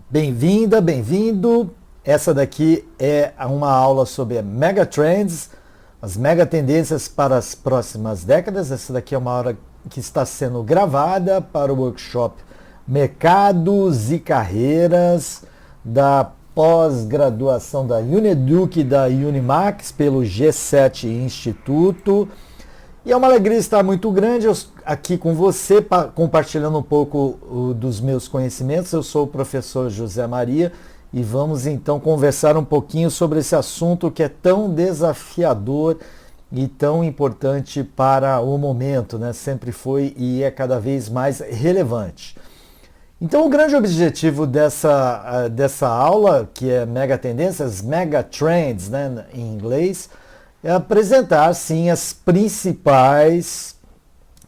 Bem-vinda, bem-vindo. Essa daqui é uma aula sobre megatrends, as megatendências para as próximas décadas. Essa daqui é uma aula que está sendo gravada para o workshop Mercados e Carreiras da pós-graduação da Uneduc e da Unimax pelo G7 Instituto. E é uma alegria estar muito grande aqui com você, compartilhando um pouco dos meus conhecimentos. Eu sou o professor José Maria e vamos então conversar um pouquinho sobre esse assunto que é tão desafiador e tão importante para o momento, né? Sempre foi e é cada vez mais relevante. Então o grande objetivo dessa aula, que é Mega Tendências, Mega Trends, né, em inglês, é apresentar, sim, as principais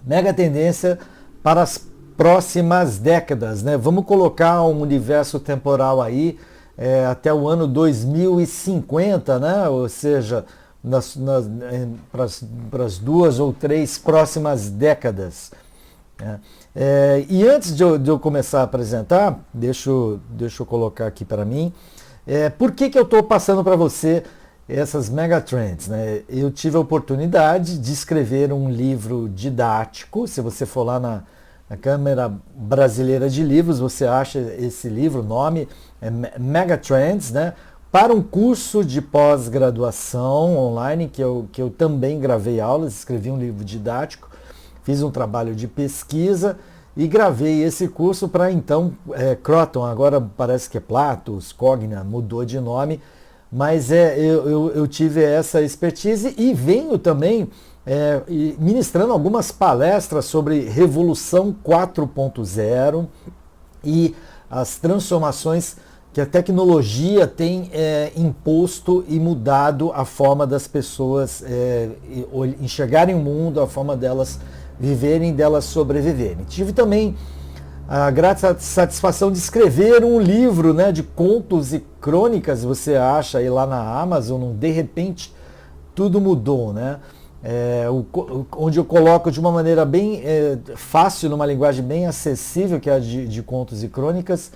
mega tendências para as próximas décadas, né? Vamos colocar um universo temporal aí até o ano 2050, né? Ou seja, para as 2 ou 3 próximas décadas. Né? E antes de eu começar a apresentar, deixa eu colocar aqui para mim, por que eu estou passando para você essas megatrends, né? Eu tive a oportunidade de escrever um livro didático. Se você for lá na Câmara Brasileira de Livros, você acha esse livro, o nome é Megatrends, né? Para um curso de pós-graduação online, que eu também gravei aulas, escrevi um livro didático, fiz um trabalho de pesquisa e gravei esse curso para então Croton, agora parece que é Platos, Cogna, mudou de nome. Mas eu tive essa expertise e venho também ministrando algumas palestras sobre Revolução 4.0 e as transformações que a tecnologia tem imposto e mudado a forma das pessoas enxergarem o mundo, a forma delas viverem, delas sobreviverem. Tive também a grata satisfação de escrever um livro, né, de contos e crônicas, você acha aí lá na Amazon, de repente tudo mudou, né? Onde eu coloco de uma maneira bem fácil, numa linguagem bem acessível, que é a de contos e crônicas,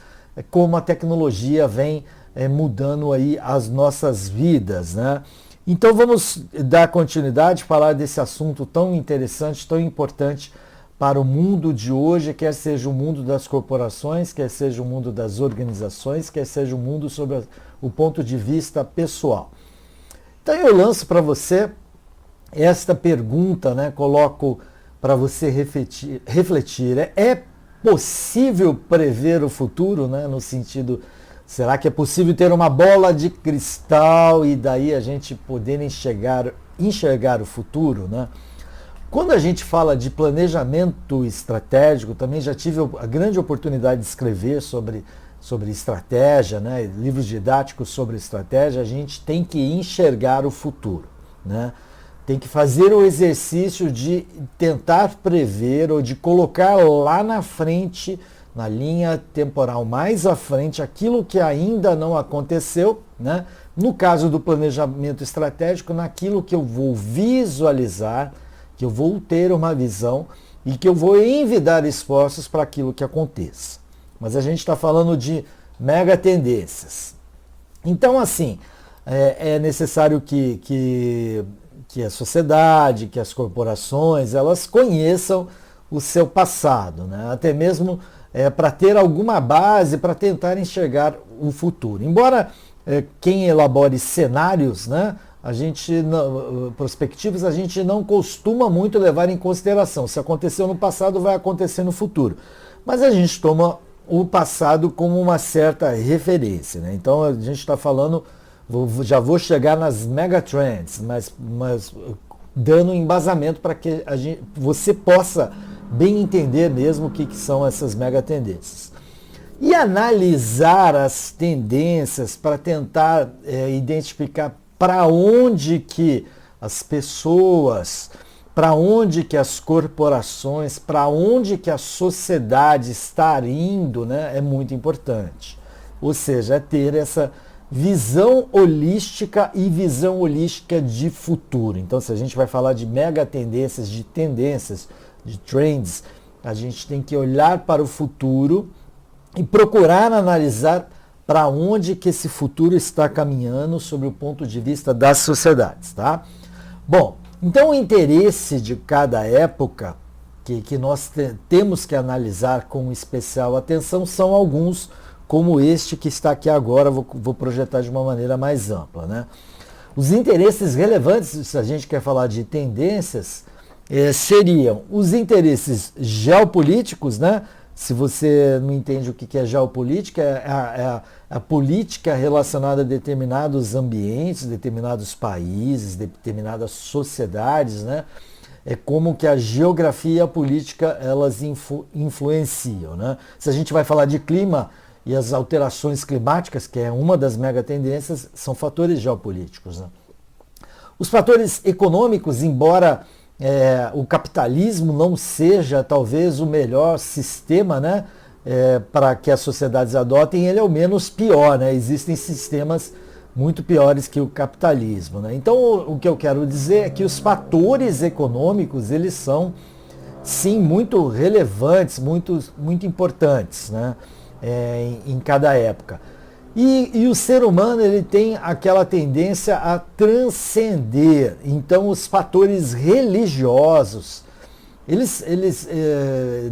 como a tecnologia vem mudando aí as nossas vidas, né? Então vamos dar continuidade, falar desse assunto tão interessante, tão importante para o mundo de hoje, quer seja o mundo das corporações, quer seja o mundo das organizações, quer seja o mundo sobre o ponto de vista pessoal. Então eu lanço para você esta pergunta, né? Coloco para você refletir. É possível prever o futuro, né? No sentido, será que é possível ter uma bola de cristal e daí a gente poder enxergar o futuro, né? Quando a gente fala de planejamento estratégico, também já tive a grande oportunidade de escrever sobre estratégia, né? Livros didáticos sobre estratégia. A gente tem que enxergar o futuro, né? Tem que fazer o exercício de tentar prever ou de colocar lá na frente, na linha temporal mais à frente, aquilo que ainda não aconteceu, né? No caso do planejamento estratégico, naquilo que eu vou visualizar, que eu vou ter uma visão e que eu vou envidar esforços para aquilo que aconteça. Mas a gente está falando de mega tendências. Então, assim, é necessário que a sociedade, que as corporações, elas conheçam o seu passado, né? Até mesmo para ter alguma base para tentar enxergar o futuro. Embora quem elabore cenários, né, prospectivos, a gente não costuma muito levar em consideração. Se aconteceu no passado, vai acontecer no futuro. Mas a gente toma o passado como uma certa referência, né? Então a gente está falando, já vou chegar nas megatrends, mas dando embasamento para que você possa bem entender mesmo o que são essas megatendências. E analisar as tendências para tentar identificar para onde que as pessoas, para onde que as corporações, para onde que a sociedade está indo, né, é muito importante. Ou seja, é ter essa visão holística e visão holística de futuro. Então, se a gente vai falar de mega tendências, de trends, a gente tem que olhar para o futuro e procurar analisar para onde que esse futuro está caminhando sobre o ponto de vista das sociedades, tá? Bom, então o interesse de cada época que nós temos que analisar com especial atenção são alguns, como este que está aqui agora, vou projetar de uma maneira mais ampla, né? Os interesses relevantes, se a gente quer falar de tendências, seriam os interesses geopolíticos, né? Se você não entende o que é geopolítica, é a política relacionada a determinados ambientes, determinados países, determinadas sociedades, né? É como que a geografia e a política elas influenciam, né? Se a gente vai falar de clima e as alterações climáticas, que é uma das mega tendências, são fatores geopolíticos, né? Os fatores econômicos, embora o capitalismo não seja talvez o melhor sistema, né, para que as sociedades adotem, ele é o menos pior, né? Existem sistemas muito piores que o capitalismo, né? Então o que eu quero dizer é que os fatores econômicos eles são sim muito relevantes, muito importantes, né, em cada época. E o ser humano ele tem aquela tendência a transcender. Então os fatores religiosos, eles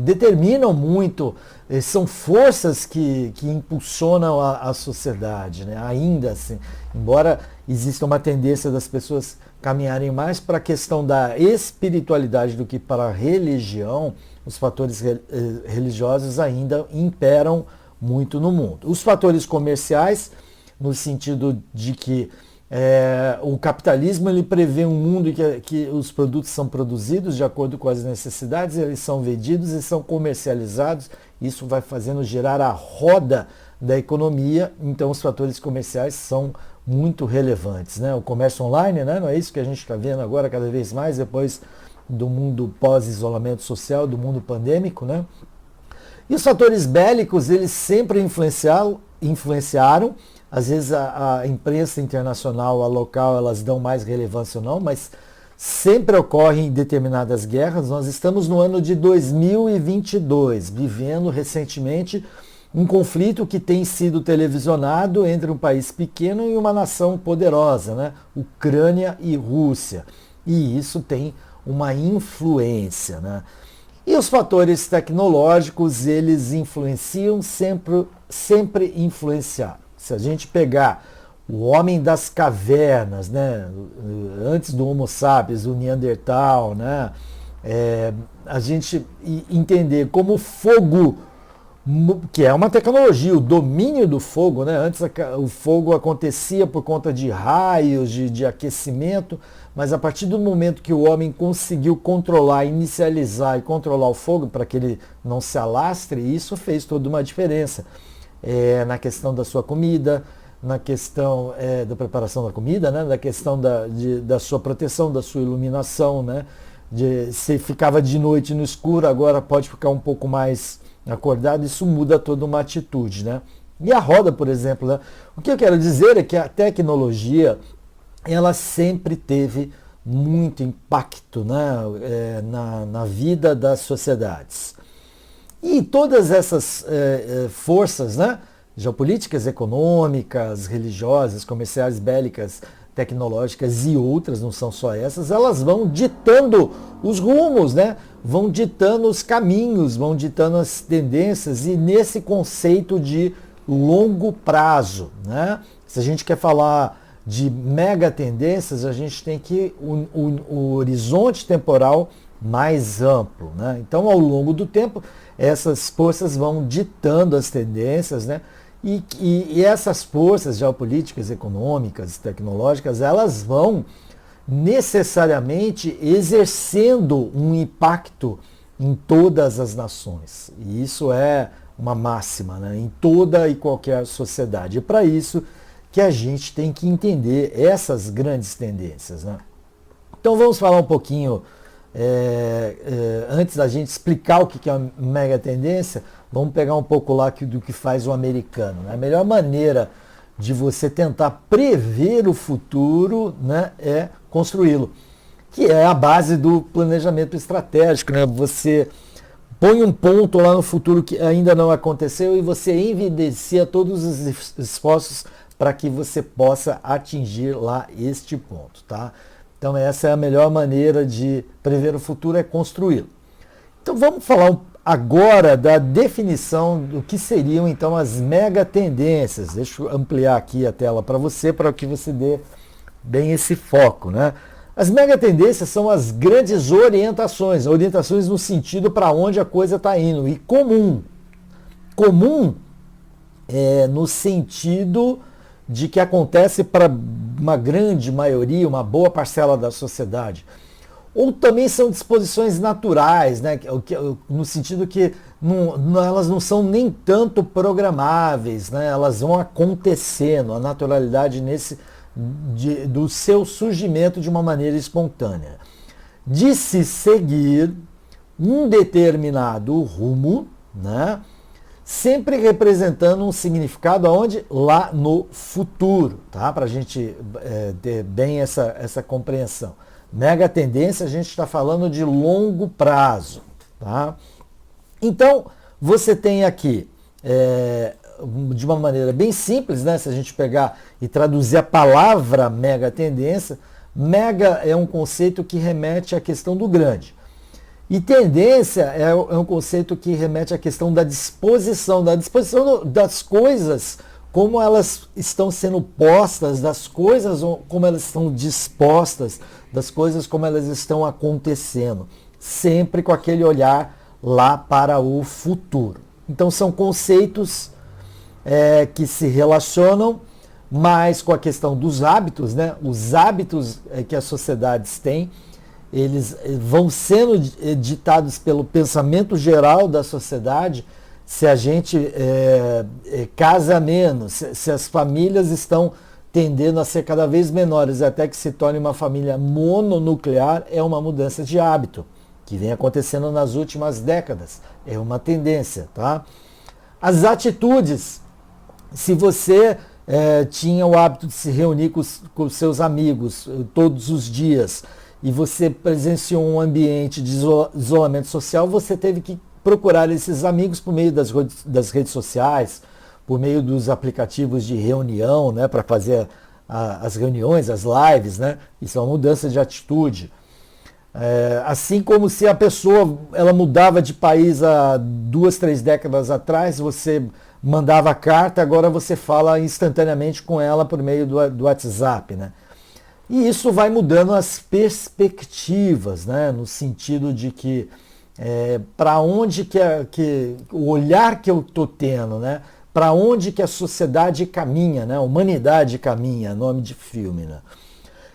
determinam muito, são forças que impulsionam a sociedade, né? Ainda assim, embora exista uma tendência das pessoas caminharem mais para a questão da espiritualidade do que para a religião, os fatores religiosos ainda imperam muito no mundo. Os fatores comerciais, no sentido de que o capitalismo ele prevê um mundo em que os produtos são produzidos de acordo com as necessidades, eles são vendidos e são comercializados. Isso vai fazendo girar a roda da economia. Então os fatores comerciais são muito relevantes, né? O comércio online, né? Não é isso que a gente está vendo agora cada vez mais depois do mundo pós-isolamento social, do mundo pandêmico, né? E os fatores bélicos, eles sempre influenciaram, às vezes a imprensa internacional, a local, elas dão mais relevância ou não, mas sempre ocorrem determinadas guerras. Nós estamos no ano de 2022, vivendo recentemente um conflito que tem sido televisionado entre um país pequeno e uma nação poderosa, né? Ucrânia e Rússia. E isso tem uma influência, né? E os fatores tecnológicos, eles influenciam, sempre influenciaram. Se a gente pegar o homem das cavernas, né, antes do Homo sapiens, o Neandertal, né, a gente entender como o fogo, que é uma tecnologia, o domínio do fogo, né, antes o fogo acontecia por conta de raios, de aquecimento, mas a partir do momento que o homem conseguiu controlar, inicializar e controlar o fogo para que ele não se alastre, isso fez toda uma diferença na questão da sua comida, na questão da preparação da comida, né? Na questão da sua proteção, da sua iluminação, né? Se ficava de noite no escuro, agora pode ficar um pouco mais acordado, isso muda toda uma atitude, né? E a roda, por exemplo, né? O que eu quero dizer é que a tecnologia ela sempre teve muito impacto, né, na vida das sociedades. E todas essas forças, né, geopolíticas, econômicas, religiosas, comerciais, bélicas, tecnológicas e outras, não são só essas, elas vão ditando os rumos, né, vão ditando os caminhos, vão ditando as tendências e nesse conceito de longo prazo, né, se a gente quer falar de mega tendências, a gente tem que o horizonte temporal mais amplo, né? Então, ao longo do tempo, essas forças vão ditando as tendências, né? E essas forças geopolíticas, econômicas, tecnológicas, elas vão necessariamente exercendo um impacto em todas as nações. E isso é uma máxima, né? Em toda e qualquer sociedade. E para isso que a gente tem que entender essas grandes tendências, né? Então vamos falar um pouquinho, antes da gente explicar o que é uma mega tendência, vamos pegar um pouco lá do que faz o americano, né? A melhor maneira de você tentar prever o futuro, né, é construí-lo, que é a base do planejamento estratégico, né? Você põe um ponto lá no futuro que ainda não aconteceu e você evidencia todos os esforços para que você possa atingir lá este ponto, tá? Então essa é a melhor maneira de prever o futuro, é construí-lo. Então vamos falar agora da definição do que seriam então as mega tendências. Deixa eu ampliar aqui a tela para que você dê bem esse foco, né? As mega tendências são as grandes orientações no sentido para onde a coisa está indo. E comum é no sentido de que acontece para uma grande maioria, uma boa parcela da sociedade. Ou também são disposições naturais, né? No sentido que elas não são nem tanto programáveis, né? Elas vão acontecendo, a naturalidade do seu surgimento de uma maneira espontânea. De se seguir um determinado rumo, né? Sempre representando um significado aonde? Lá no futuro, tá? Para a gente ter bem essa compreensão. Mega tendência, a gente está falando de longo prazo, tá? Então, você tem aqui, de uma maneira bem simples, né? Se a gente pegar e traduzir a palavra mega tendência, mega é um conceito que remete à questão do grande. E tendência é um conceito que remete à questão da disposição das coisas, como elas estão sendo postas, das coisas como elas estão dispostas, das coisas como elas estão acontecendo, sempre com aquele olhar lá para o futuro. Então são conceitos que se relacionam mais com a questão dos hábitos, né? Os hábitos que as sociedades têm, eles vão sendo ditados pelo pensamento geral da sociedade. Se a gente casa menos, se as famílias estão tendendo a ser cada vez menores, até que se torne uma família mononuclear, é uma mudança de hábito, que vem acontecendo nas últimas décadas. É uma tendência, tá? As atitudes, se você tinha o hábito de se reunir com seus amigos todos os dias, e você presenciou um ambiente de isolamento social, você teve que procurar esses amigos por meio das redes sociais, por meio dos aplicativos de reunião, né, para fazer as reuniões, as lives, né? Isso é uma mudança de atitude. Assim como se a pessoa ela mudava de país há 2, 3 décadas atrás, você mandava carta, agora você fala instantaneamente com ela por meio do WhatsApp, né? E isso vai mudando as perspectivas, né? No sentido de que para onde que o olhar que eu estou tendo, né? Para onde que a sociedade caminha, né? A humanidade caminha, nome de filme, né?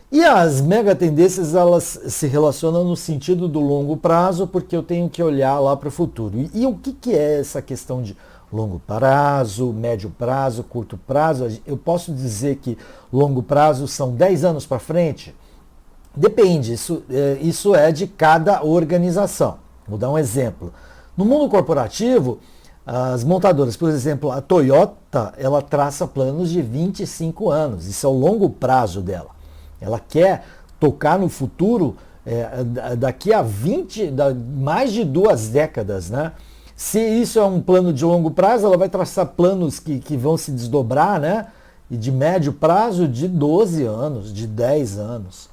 E as mega tendências, elas se relacionam no sentido do longo prazo, porque eu tenho que olhar lá para o futuro. E o que é essa questão de longo prazo, médio prazo, curto prazo? Eu posso dizer que longo prazo são 10 anos para frente? Depende, isso é de cada organização. Vou dar um exemplo. No mundo corporativo, as montadoras, por exemplo, a Toyota, ela traça planos de 25 anos. Isso é o longo prazo dela. Ela quer tocar no futuro daqui a mais de 2 décadas, né? Se isso é um plano de longo prazo, ela vai traçar planos que vão se desdobrar, né? E de médio prazo de 12 anos, de 10 anos.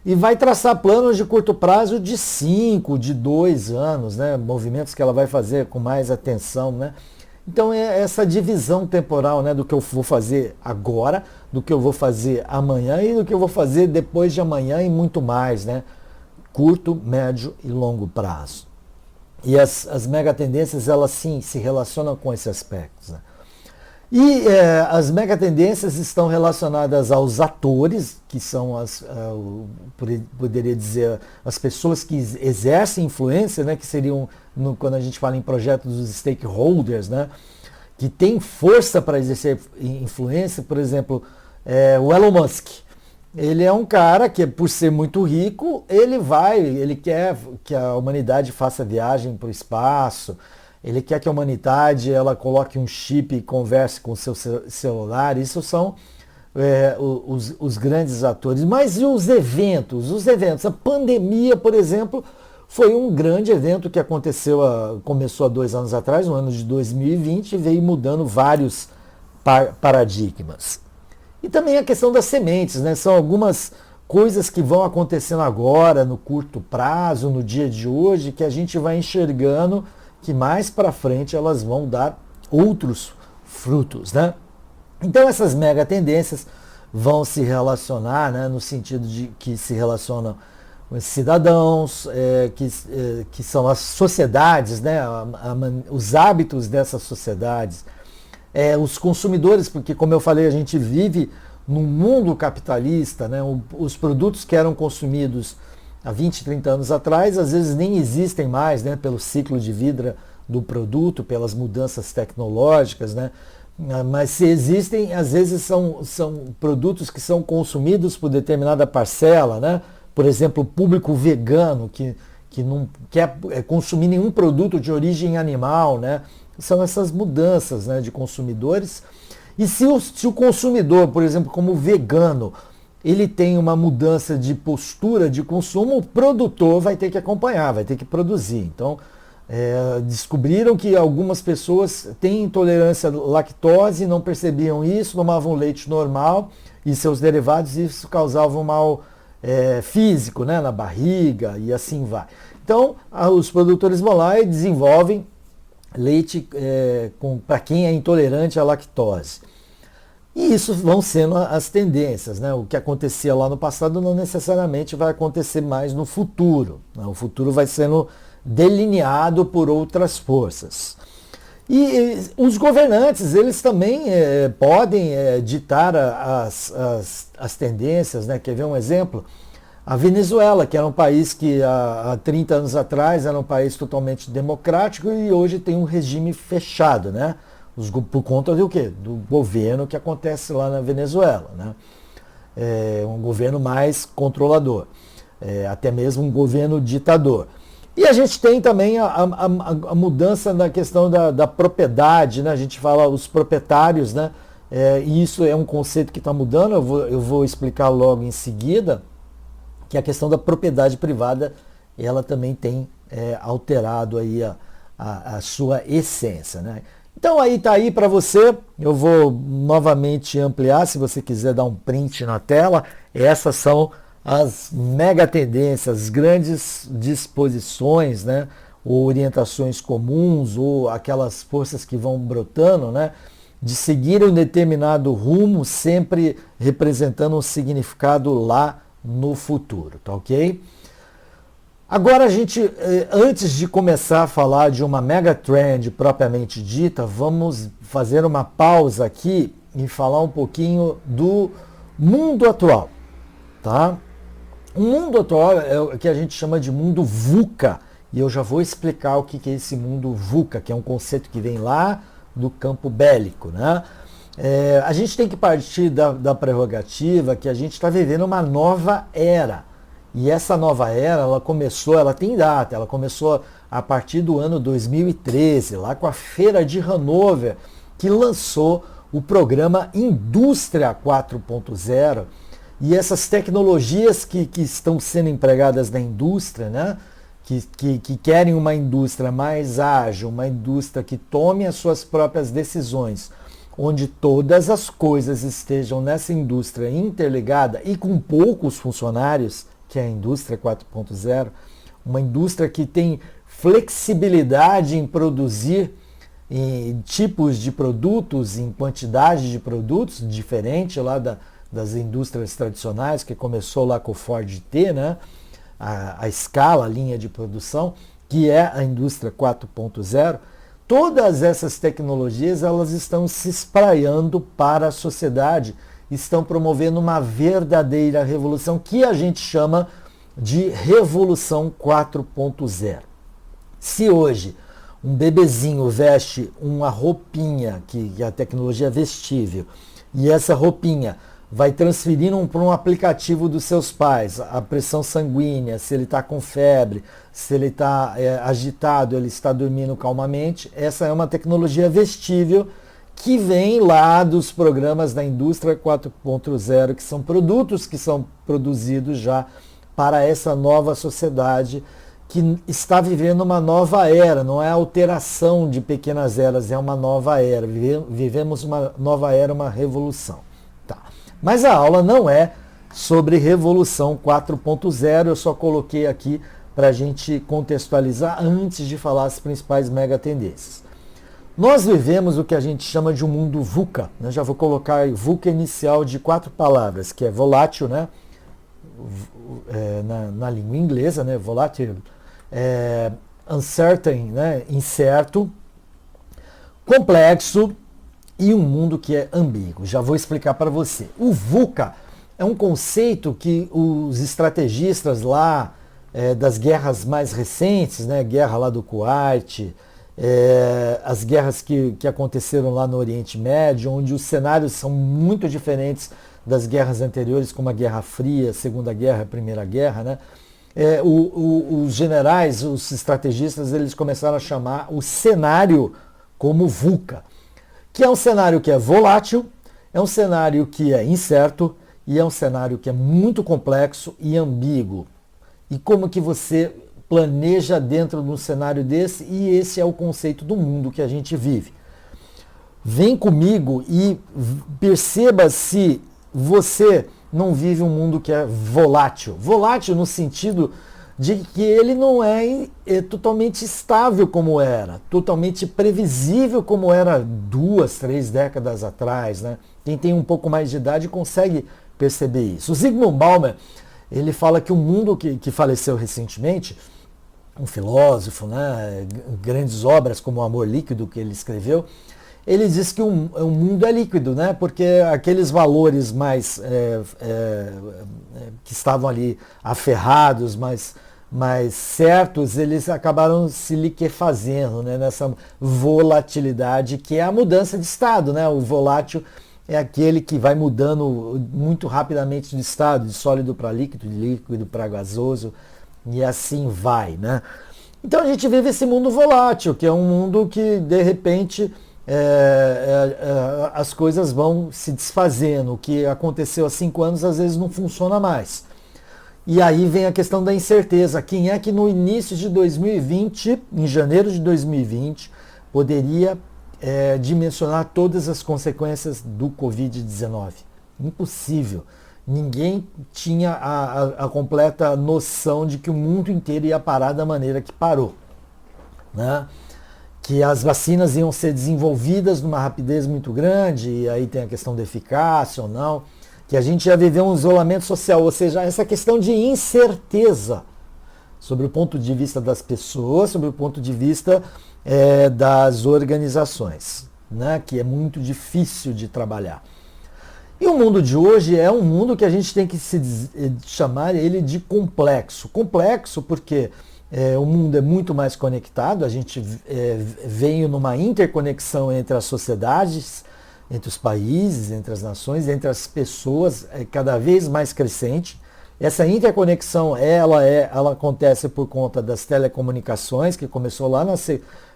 E vai traçar planos de curto prazo de 5, de 2 anos, né? Movimentos que ela vai fazer com mais atenção, né? Então é essa divisão temporal, né? Do que eu vou fazer agora, do que eu vou fazer amanhã e do que eu vou fazer depois de amanhã e muito mais, né? Curto, médio e longo prazo. E as mega tendências, elas sim se relacionam com esses aspectos, né? E as mega tendências estão relacionadas aos atores, que são poderia dizer, as pessoas que exercem influência, né, que seriam, quando a gente fala em projetos dos stakeholders, né, que tem força para exercer influência. Por exemplo, o Elon Musk. Ele é um cara que, por ser muito rico, ele quer que a humanidade faça viagem para o espaço. Ele quer que a humanidade ela coloque um chip e converse com o seu celular. Isso são os grandes atores. Mas e os eventos? A pandemia, por exemplo, foi um grande evento que começou há 2 anos atrás, no ano de 2020, e veio mudando vários paradigmas. E também a questão das sementes, né? São algumas coisas que vão acontecendo agora, no curto prazo, no dia de hoje, que a gente vai enxergando que mais para frente elas vão dar outros frutos, né? Então essas mega tendências vão se relacionar, né, no sentido de que se relacionam os cidadãos, que são as sociedades, né, os hábitos dessas sociedades, os consumidores, porque como eu falei, a gente vive num mundo capitalista, né, os produtos que eram consumidos há 20, 30 anos atrás, às vezes nem existem mais, né, pelo ciclo de vida do produto, pelas mudanças tecnológicas, né, mas se existem, às vezes são produtos que são consumidos por determinada parcela, né? Por exemplo, o público vegano que não quer consumir nenhum produto de origem animal, né? São essas mudanças, né, de consumidores. E se o consumidor, por exemplo, como vegano, ele tem uma mudança de postura de consumo, o produtor vai ter que acompanhar, vai ter que produzir. Então, descobriram que algumas pessoas têm intolerância à lactose, não percebiam isso, tomavam leite normal e seus derivados, e isso causava um mal físico, né, na barriga e assim vai. Então, os produtores vão lá e desenvolvem leite para quem é intolerante à lactose. E isso vão sendo as tendências, né? O que acontecia lá no passado não necessariamente vai acontecer mais no futuro, né? O futuro vai sendo delineado por outras forças. E os governantes, eles também podem ditar as tendências, né? Quer ver um exemplo? A Venezuela, que era um país que há 30 anos atrás era um país totalmente democrático e hoje tem um regime fechado, né? Por conta do quê? Do governo que acontece lá na Venezuela, né? Um governo mais controlador, até mesmo um governo ditador. E a gente tem também a mudança na questão da propriedade, né? A gente fala os proprietários, né? E isso é um conceito que está mudando, eu vou explicar logo em seguida, que a questão da propriedade privada, ela também tem alterado aí a sua essência, né? Então aí está aí para você, eu vou novamente ampliar, se você quiser dar um print na tela, essas são as mega tendências, as grandes disposições, né, ou orientações comuns, ou aquelas forças que vão brotando, né, de seguir um determinado rumo, sempre representando um significado lá no futuro, tá ok? Agora a gente, antes de começar a falar de uma mega trend propriamente dita, vamos fazer uma pausa aqui e falar um pouquinho do mundo atual, tá? O mundo atual é o que a gente chama de mundo VUCA, e eu já vou explicar o que é esse mundo VUCA, que é um conceito que vem lá do campo bélico, né? A gente tem que partir da prerrogativa que a gente está vivendo uma nova era. E essa nova era, ela tem data, ela começou a partir do ano 2013, lá com a Feira de Hannover, que lançou o programa Indústria 4.0, e essas tecnologias que estão sendo empregadas na indústria, né, que querem uma indústria mais ágil, uma indústria que tome as suas próprias decisões, onde todas as coisas estejam nessa indústria interligada e com poucos funcionários, que é a indústria 4.0, uma indústria que tem flexibilidade em produzir em tipos de produtos, em quantidade de produtos, diferente lá das indústrias tradicionais, que começou lá com o Ford T, né? A escala, a linha de produção, que é a indústria 4.0. Todas essas tecnologias, elas estão se espraiando para a sociedade, estão promovendo uma verdadeira revolução que a gente chama de Revolução 4.0. Se hoje um bebezinho veste uma roupinha, que a tecnologia é vestível, e essa roupinha vai transferindo para um aplicativo dos seus pais, a pressão sanguínea, se ele está com febre, se ele está agitado, ele está dormindo calmamente, essa é uma tecnologia vestível que vem lá dos programas da indústria 4.0, que são produtos que são produzidos já para essa nova sociedade que está vivendo uma nova era, não é alteração de pequenas eras, é uma nova era. Vivemos uma nova era, uma revolução. Tá. Mas a aula não é sobre Revolução 4.0, eu só coloquei aqui para a gente contextualizar antes de falar as principais mega tendências. Nós vivemos o que a gente chama de um mundo VUCA. Eu já vou colocar aí VUCA inicial de 4 palavras, que é volátil, né? Na língua inglesa, né? Volátil, uncertain, né? Incerto, complexo e um mundo que é ambíguo. Já vou explicar para você. O VUCA é um conceito que os estrategistas lá das guerras mais recentes, né? Guerra lá do Kuwait, as guerras que aconteceram lá no Oriente Médio, onde os cenários são muito diferentes das guerras anteriores, como a Guerra Fria, Segunda Guerra, Primeira Guerra, né? Os generais, os estrategistas, eles começaram a chamar o cenário como VUCA, que é um cenário que é volátil, é um cenário que é incerto e é um cenário que é muito complexo e ambíguo. E como que você planeja dentro de um cenário desse? E esse é o conceito do mundo que a gente vive. Vem comigo e perceba se você não vive um mundo que é volátil. Volátil no sentido de que ele não é totalmente estável como era, totalmente previsível como era 2, 3 décadas atrás, né? Quem tem um pouco mais de idade consegue perceber isso. O Zygmunt Bauman, ele fala que o mundo que faleceu recentemente, um filósofo, né, grandes obras como O Amor Líquido que ele escreveu, ele diz que o mundo é líquido, né? Porque aqueles valores mais que estavam ali aferrados, mais certos, eles acabaram se liquefazendo, né? Nessa volatilidade que é a mudança de estado, né? O volátil é aquele que vai mudando muito rapidamente de estado, de sólido para líquido, de líquido para gasoso, e assim vai, né? Então a gente vive esse mundo volátil, que é um mundo que de repente as coisas vão se desfazendo. O que aconteceu há 5 anos às vezes não funciona mais. E aí vem a questão da incerteza. Quem é que no início de 2020, em janeiro de 2020, poderia dimensionar todas as consequências do Covid-19? Impossível. Ninguém tinha a completa noção de que o mundo inteiro ia parar da maneira que parou, né? Que as vacinas iam ser desenvolvidas numa rapidez muito grande, e aí tem a questão da eficácia ou não, que a gente ia viver um isolamento social, ou seja, essa questão de incerteza sobre o ponto de vista das pessoas, sobre o ponto de vista das organizações, né? Que é muito difícil de trabalhar. E o mundo de hoje é um mundo que a gente tem que chamar ele de complexo. Complexo porque o mundo é muito mais conectado, a gente veio numa interconexão entre as sociedades, entre os países, entre as nações, entre as pessoas, cada vez mais crescente. Essa interconexão ela acontece por conta das telecomunicações, que começou lá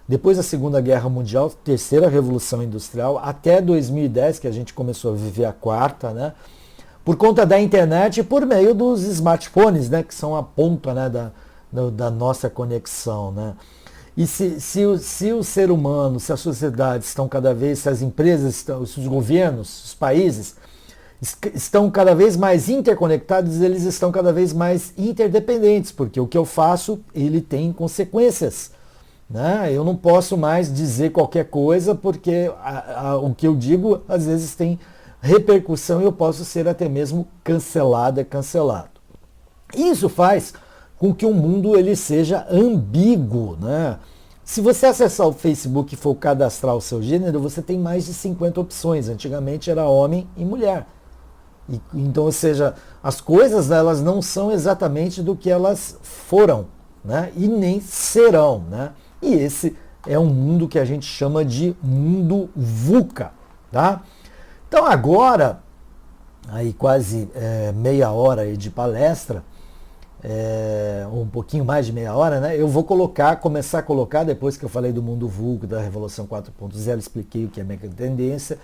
depois da Segunda Guerra Mundial, terceira Revolução Industrial, até 2010, que a gente começou a viver a quarta, né? Por conta da internet e por meio dos smartphones, né? Que são a ponta, né? da nossa conexão, né? E se o ser humano, se as sociedades estão cada vez, se as empresas, se os governos, os países estão cada vez mais interconectados, eles estão cada vez mais interdependentes, porque o que eu faço, ele tem consequências, né? Eu não posso mais dizer qualquer coisa, porque o que eu digo, às vezes, tem repercussão e eu posso ser até mesmo cancelado. Isso faz com que o mundo ele seja ambíguo, né? Se você acessar o Facebook e for cadastrar o seu gênero, você tem mais de 50 opções. Antigamente era homem e mulher. Então, ou seja, as coisas elas não são exatamente do que elas foram, né? E nem serão, né? E esse é um mundo que a gente chama de mundo VUCA, tá? Então agora, aí quase meia hora aí de palestra, um pouquinho mais de meia hora, né? Eu vou começar a colocar, depois que eu falei do mundo VUCA, da Revolução 4.0, expliquei o que é mega tendência,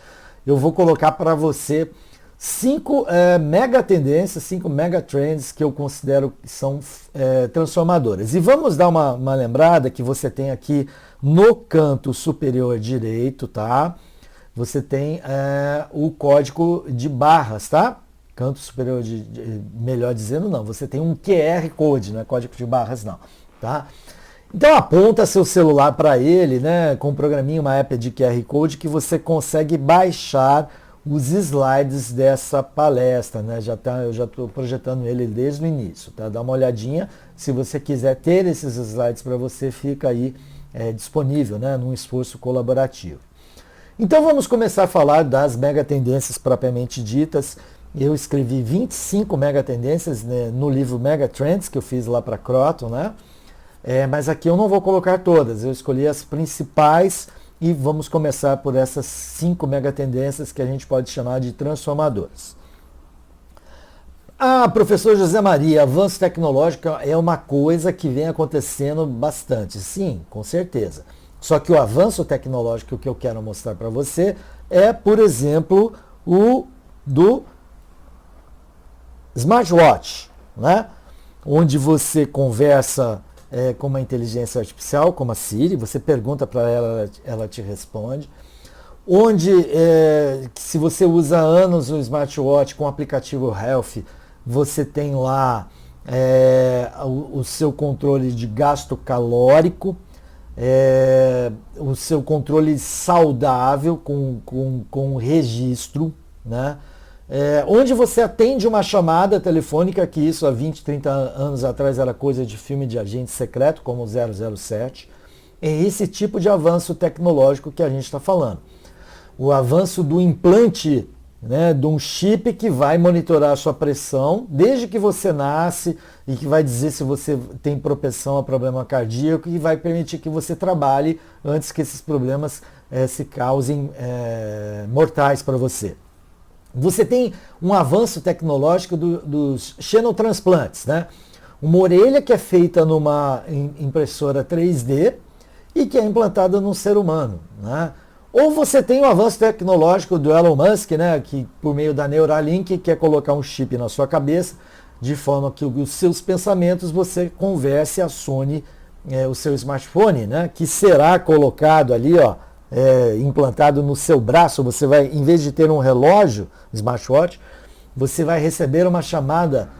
eu vou colocar para você 5 mega tendências, 5 mega trends que eu considero que são transformadoras. E vamos dar uma lembrada que você tem aqui no canto superior direito, tá? Você tem o código de barras, tá? Canto superior, melhor dizendo, não. Você tem um QR Code, não é código de barras, não, tá? Então aponta seu celular para ele, né? Com um programinha, uma app de QR Code que você consegue baixar os slides dessa palestra, né? Eu já estou projetando ele desde o início, tá? Dá uma olhadinha, se você quiser ter esses slides para você, fica aí disponível, né? Num esforço colaborativo. Então vamos começar a falar das mega tendências propriamente ditas. Eu escrevi 25 mega tendências, né, no livro Mega Trends que eu fiz lá para Croton, né? Mas aqui eu não vou colocar todas, eu escolhi as principais. E vamos começar por essas 5 mega tendências que a gente pode chamar de transformadoras. Professor José Maria, avanço tecnológico é uma coisa que vem acontecendo bastante. Sim, com certeza. Só que o avanço tecnológico que eu quero mostrar para você é, por exemplo, o do smartwatch, né? Onde você conversa com uma inteligência artificial, como a Siri, você pergunta para ela, ela te responde. Onde, se você usa anos o smartwatch com o aplicativo Health, você tem lá o seu controle de gasto calórico, o seu controle saudável com registro, né? Onde você atende uma chamada telefônica, que isso há 20, 30 anos atrás era coisa de filme de agente secreto, como o 007. É esse tipo de avanço tecnológico que a gente está falando. O avanço do implante, né, de um chip que vai monitorar a sua pressão desde que você nasce e que vai dizer se você tem propensão a problema cardíaco e vai permitir que você trabalhe antes que esses problemas se causem mortais para você. Você tem um avanço tecnológico dos xenotransplantes, né? Uma orelha que é feita numa impressora 3D e que é implantada num ser humano, né? Ou você tem o avanço tecnológico do Elon Musk, né? Que por meio da Neuralink quer colocar um chip na sua cabeça, de forma que os seus pensamentos você converse e acione o seu smartphone, né? Que será colocado ali, ó, implantado no seu braço. Você vai, em vez de ter um relógio, smartwatch, você vai receber uma chamada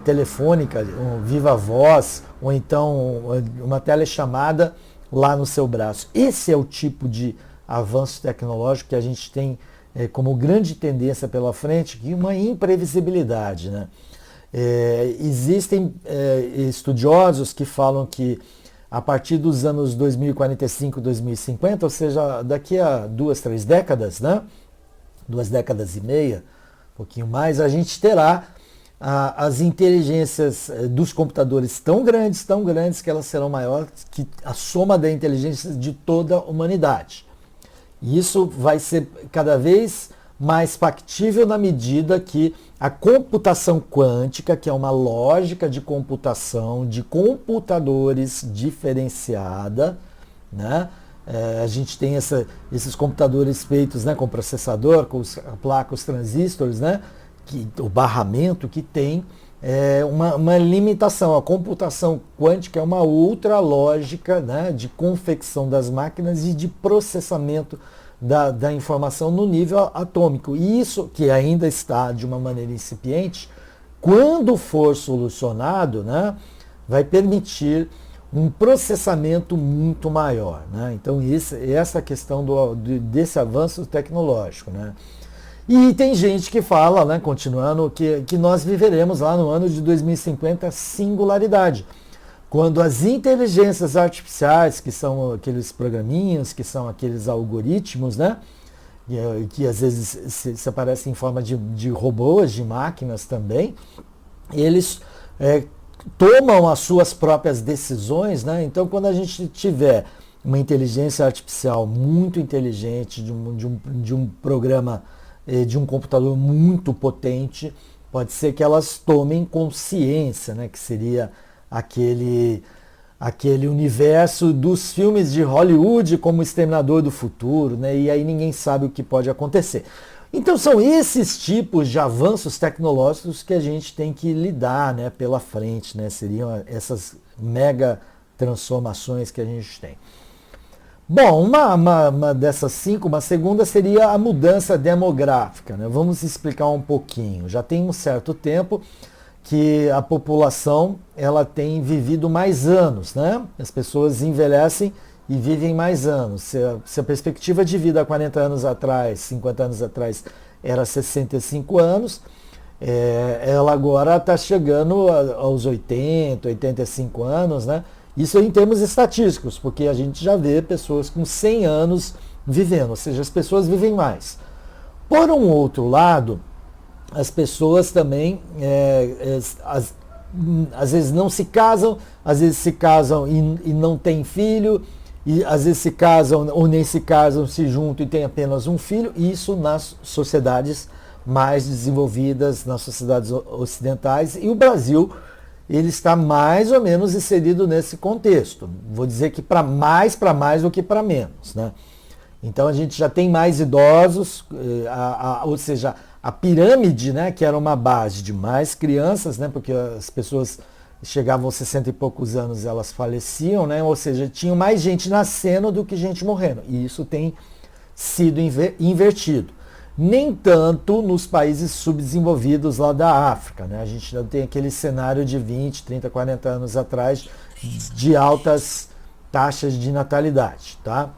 telefônica, um viva voz, ou então uma telechamada lá no seu braço. Esse é o tipo de avanço tecnológico que a gente tem como grande tendência pela frente, e uma imprevisibilidade, né? Existem estudiosos que falam que a partir dos anos 2045, 2050, ou seja, daqui a 2, 3 décadas, né? 2 décadas e meia, um pouquinho mais, a gente terá as inteligências dos computadores tão grandes que elas serão maiores que a soma da inteligência de toda a humanidade. E isso vai ser cada vez mais factível na medida que a computação quântica, que é uma lógica de computação de computadores diferenciada, né? A gente tem esses computadores feitos, né, com processador, com a placa, os transistores, né, o barramento que tem uma limitação. A computação quântica é uma outra lógica, né, de confecção das máquinas e de processamento da informação no nível atômico. E isso, que ainda está de uma maneira incipiente, quando for solucionado, né, vai permitir um processamento muito maior, né? Então essa questão desse avanço tecnológico, né? E tem gente que fala, né, continuando, que nós viveremos lá no ano de 2050 singularidade, quando as inteligências artificiais, que são aqueles programinhas, que são aqueles algoritmos, né, que às vezes se aparecem em forma de robôs, de máquinas também, eles tomam as suas próprias decisões, né? Então, quando a gente tiver uma inteligência artificial muito inteligente, de um programa, de um computador muito potente, pode ser que elas tomem consciência, né? Que seria aquele universo dos filmes de Hollywood como o Exterminador do Futuro, né? E aí ninguém sabe o que pode acontecer. Então são esses tipos de avanços tecnológicos que a gente tem que lidar, né, pela frente, né? Seriam essas mega transformações que a gente tem. Bom, uma dessas 5, uma segunda seria a mudança demográfica, né? Vamos explicar um pouquinho. Já tem um certo tempo que a população ela tem vivido mais anos, né? As pessoas envelhecem e vivem mais anos. Se a perspectiva de vida há 40 anos atrás, 50 anos atrás, era 65 anos, ela agora está chegando aos 80, 85 anos, né? Isso em termos estatísticos, porque a gente já vê pessoas com 100 anos vivendo, ou seja, as pessoas vivem mais. Por um outro lado, as pessoas também, às vezes não se casam, às vezes se casam e não têm filho, e às vezes se casam ou nem se casam, se juntam e têm apenas um filho, e isso nas sociedades mais desenvolvidas, nas sociedades ocidentais, e o Brasil ele está mais ou menos inserido nesse contexto. Vou dizer que para mais do que para menos, né? Então a gente já tem mais idosos, ou seja, a pirâmide, né, que era uma base de mais crianças, né, porque as pessoas chegavam aos 60 e poucos anos, elas faleciam, né, ou seja, tinha mais gente nascendo do que gente morrendo. E isso tem sido invertido. Nem tanto nos países subdesenvolvidos lá da África, né? A gente não tem aquele cenário de 20, 30, 40 anos atrás de altas taxas de natalidade, tá?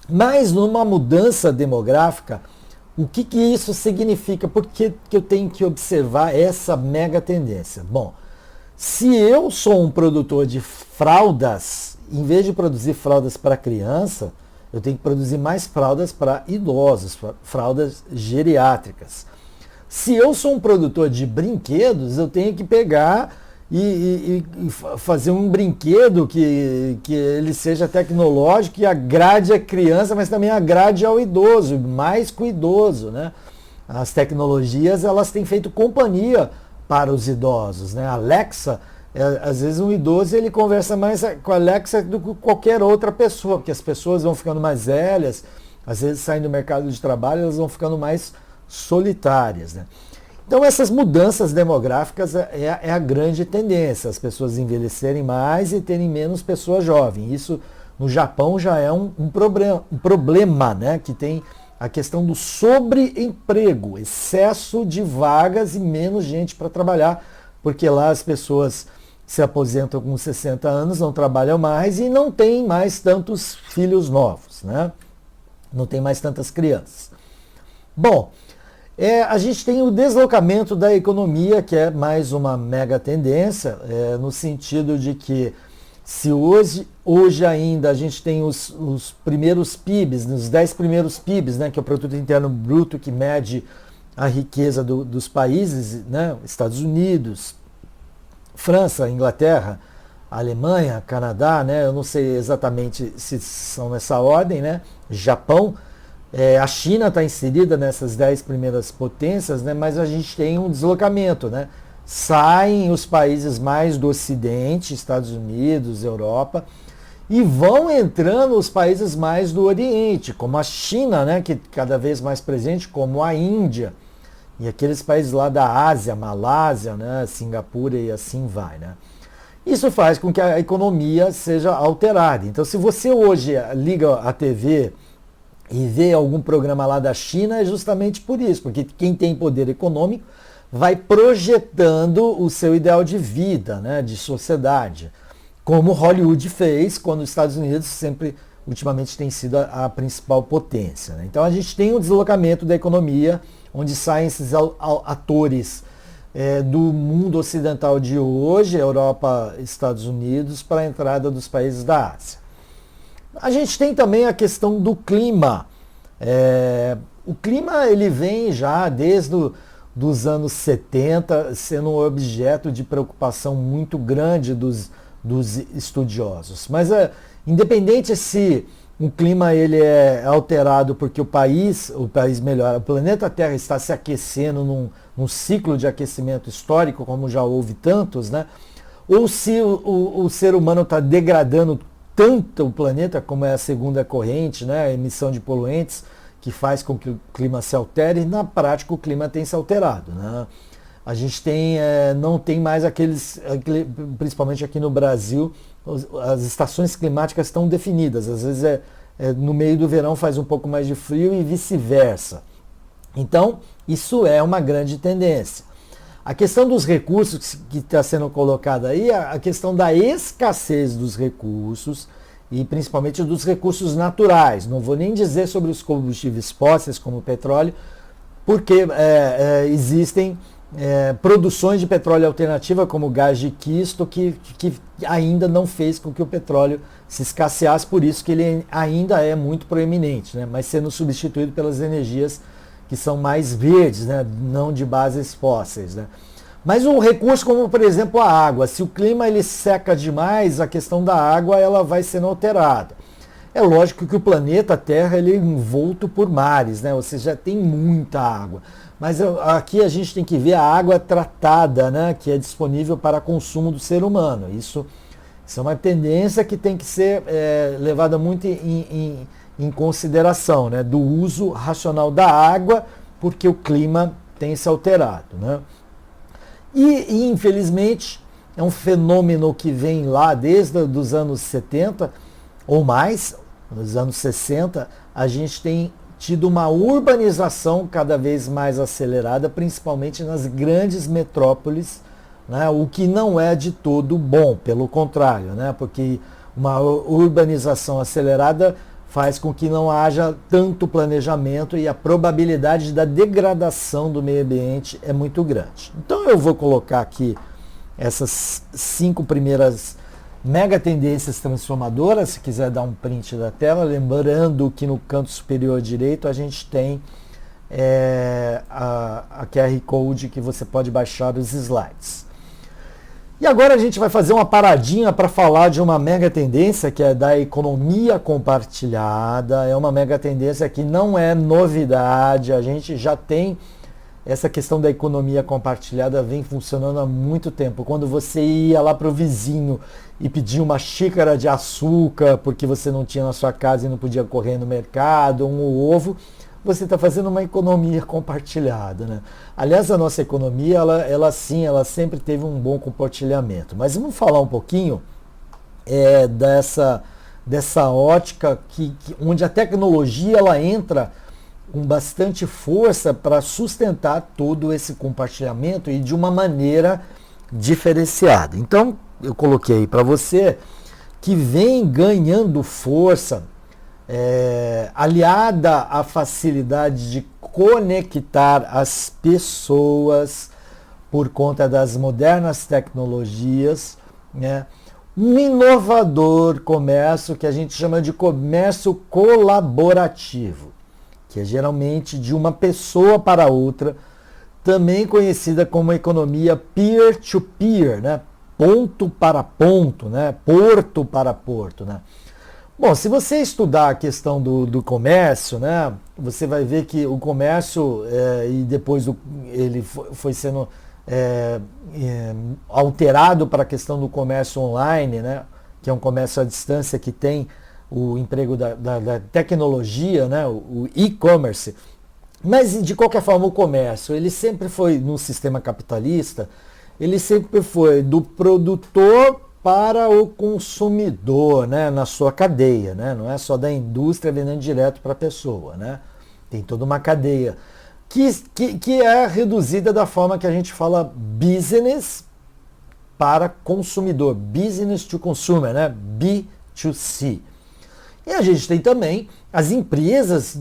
Mas numa mudança demográfica, o que isso significa? Por que eu tenho que observar essa mega tendência? Bom, se eu sou um produtor de fraldas, em vez de produzir fraldas para criança, eu tenho que produzir mais fraldas para idosos, fraldas geriátricas. Se eu sou um produtor de brinquedos, eu tenho que pegar e fazer um brinquedo que ele seja tecnológico e agrade a criança, mas também agrade ao idoso, mais que o idoso, né? As tecnologias, elas têm feito companhia para os idosos, né? A Alexa, às vezes um idoso ele conversa mais com a Alexa do que qualquer outra pessoa, porque as pessoas vão ficando mais velhas, às vezes saem do mercado de trabalho, elas vão ficando mais solitárias, né? Então essas mudanças demográficas é a grande tendência, as pessoas envelhecerem mais e terem menos pessoas jovens. Isso no Japão já é um problema, né? Que tem a questão do sobreemprego, excesso de vagas e menos gente para trabalhar, porque lá as pessoas se aposentam com 60 anos, não trabalham mais e não tem mais tantos filhos novos, né? Não tem mais tantas crianças. Bom, a gente tem o deslocamento da economia, que é mais uma mega tendência, no sentido de que se hoje ainda a gente tem os primeiros PIBs, os 10 primeiros PIBs, né, que é o Produto Interno Bruto, que mede a riqueza dos países, né, Estados Unidos, França, Inglaterra, Alemanha, Canadá, né, eu não sei exatamente se são nessa ordem, né, Japão, a China está inserida nessas 10 primeiras potências, né, mas a gente tem um deslocamento, né? Saem os países mais do Ocidente, Estados Unidos, Europa, e vão entrando os países mais do Oriente, como a China, né, que cada vez mais presente, como a Índia, e aqueles países lá da Ásia, Malásia, né, Singapura e assim vai, né? Isso faz com que a economia seja alterada. Então, se você hoje liga a TV e vê algum programa lá da China, é justamente por isso, porque quem tem poder econômico vai projetando o seu ideal de vida, né, de sociedade, como Hollywood fez quando os Estados Unidos sempre, ultimamente, tem sido a principal potência, né? Então a gente tem um deslocamento da economia, onde saem esses atores do mundo ocidental de hoje, Europa, Estados Unidos, para a entrada dos países da Ásia. A gente tem também a questão do clima. O clima ele vem já desde dos anos 70 sendo um objeto de preocupação muito grande dos estudiosos. Mas independente se o clima ele é alterado porque o país melhora, o planeta Terra está se aquecendo num ciclo de aquecimento histórico, como já houve tantos, né? Ou se o ser humano está degradando tanto o planeta, como é a segunda corrente, né? A emissão de poluentes, que faz com que o clima se altere, e na prática o clima tem se alterado, né? A gente não tem mais principalmente aqui no Brasil, as estações climáticas estão definidas. Às vezes no meio do verão faz um pouco mais de frio e vice-versa. Então, isso é uma grande tendência. A questão dos recursos que está sendo colocada aí, a questão da escassez dos recursos, e principalmente dos recursos naturais. Não vou nem dizer sobre os combustíveis fósseis, como o petróleo, porque existem produções de petróleo alternativa, como o gás de quisto, que ainda não fez com que o petróleo se escasseasse, por isso que ele ainda é muito proeminente, né? Mas sendo substituído pelas energias que são mais verdes, né? Não de bases fósseis, né? Mas um recurso como, por exemplo, a água. Se o clima ele seca demais, a questão da água ela vai sendo alterada. É lógico que o planeta Terra ele é envolto por mares, né? Ou seja, tem muita água. Mas aqui a gente tem que ver a água tratada, né? Que é disponível para consumo do ser humano. Isso é uma tendência que tem que ser levada muito em consideração, né? Do uso racional da água, porque o clima tem se alterado, né? E, infelizmente, é um fenômeno que vem lá desde os anos 70 ou mais, nos anos 60, a gente tem tido uma urbanização cada vez mais acelerada, principalmente nas grandes metrópoles, né? O que não é de todo bom, pelo contrário, né? Porque uma urbanização acelerada faz com que não haja tanto planejamento e a probabilidade da degradação do meio ambiente é muito grande. Então eu vou colocar aqui essas 5 primeiras mega tendências transformadoras, se quiser dar um print da tela, lembrando que no canto superior direito a gente tem a QR Code que você pode baixar os slides. E agora a gente vai fazer uma paradinha para falar de uma mega tendência que é da economia compartilhada. É uma mega tendência que não é novidade, a gente já tem essa questão da economia compartilhada, vem funcionando há muito tempo. Quando você ia lá para o vizinho e pedia uma xícara de açúcar porque você não tinha na sua casa e não podia correr no mercado, um ovo, você está fazendo uma economia compartilhada, né? Aliás, a nossa economia, ela sempre teve um bom compartilhamento. Mas vamos falar um pouquinho dessa ótica onde a tecnologia ela entra com bastante força para sustentar todo esse compartilhamento e de uma maneira diferenciada. Então, eu coloquei para você que vem ganhando força aliada à facilidade de conectar as pessoas por conta das modernas tecnologias, né? Um inovador comércio que a gente chama de comércio colaborativo, que é geralmente de uma pessoa para outra, também conhecida como economia peer-to-peer, né? Ponto para ponto, né? Porto para porto, né? Bom, se você estudar a questão do comércio, né, você vai ver que o comércio, e depois ele foi sendo alterado para a questão do comércio online, né, que é um comércio à distância que tem o emprego da tecnologia, né, o e-commerce. Mas, de qualquer forma, o comércio, ele sempre foi, no sistema capitalista, ele sempre foi do produtor para o consumidor, né, na sua cadeia, né? Não é só da indústria vendendo direto para a pessoa, né? Tem toda uma cadeia que é reduzida da forma que a gente fala business para consumidor, business to consumer, né? B2C. E a gente tem também as empresas,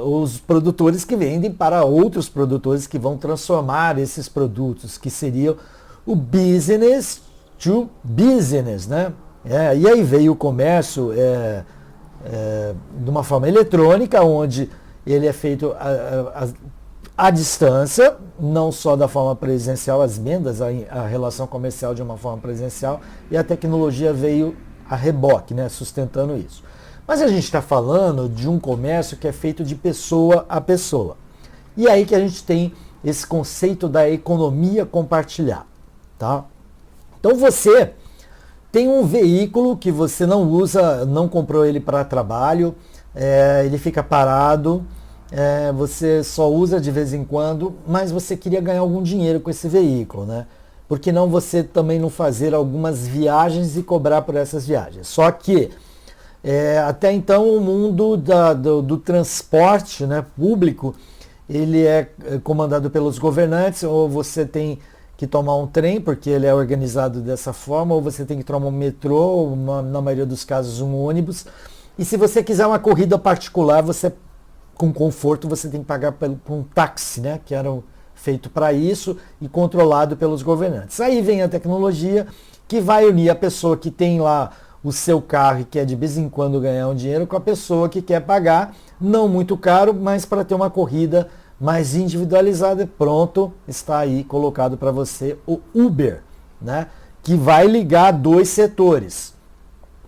os produtores que vendem para outros produtores que vão transformar esses produtos, que seriam o business to business, né? E aí veio o comércio de uma forma eletrônica, onde ele é feito à distância, não só da forma presencial, as vendas, a relação comercial de uma forma presencial, e a tecnologia veio a reboque, né? Sustentando isso. Mas a gente está falando de um comércio que é feito de pessoa a pessoa. E aí que a gente tem esse conceito da economia compartilhada, tá? Então você tem um veículo que você não usa, não comprou ele para trabalho, ele fica parado, você só usa de vez em quando, mas você queria ganhar algum dinheiro com esse veículo, né? Por que não você também não fazer algumas viagens e cobrar por essas viagens? Só que até então o mundo do transporte, né, público, ele é comandado pelos governantes, ou você tem que tomar um trem, porque ele é organizado dessa forma, ou você tem que tomar um metrô, ou na maioria dos casos um ônibus. E se você quiser uma corrida particular, você com conforto você tem que pagar por um táxi, né, que era feito para isso e controlado pelos governantes. Aí vem a tecnologia que vai unir a pessoa que tem lá o seu carro e quer de vez em quando ganhar um dinheiro com a pessoa que quer pagar, não muito caro, mas para ter uma corrida mais individualizada. Pronto, está aí colocado para você o Uber, né, que vai ligar dois setores.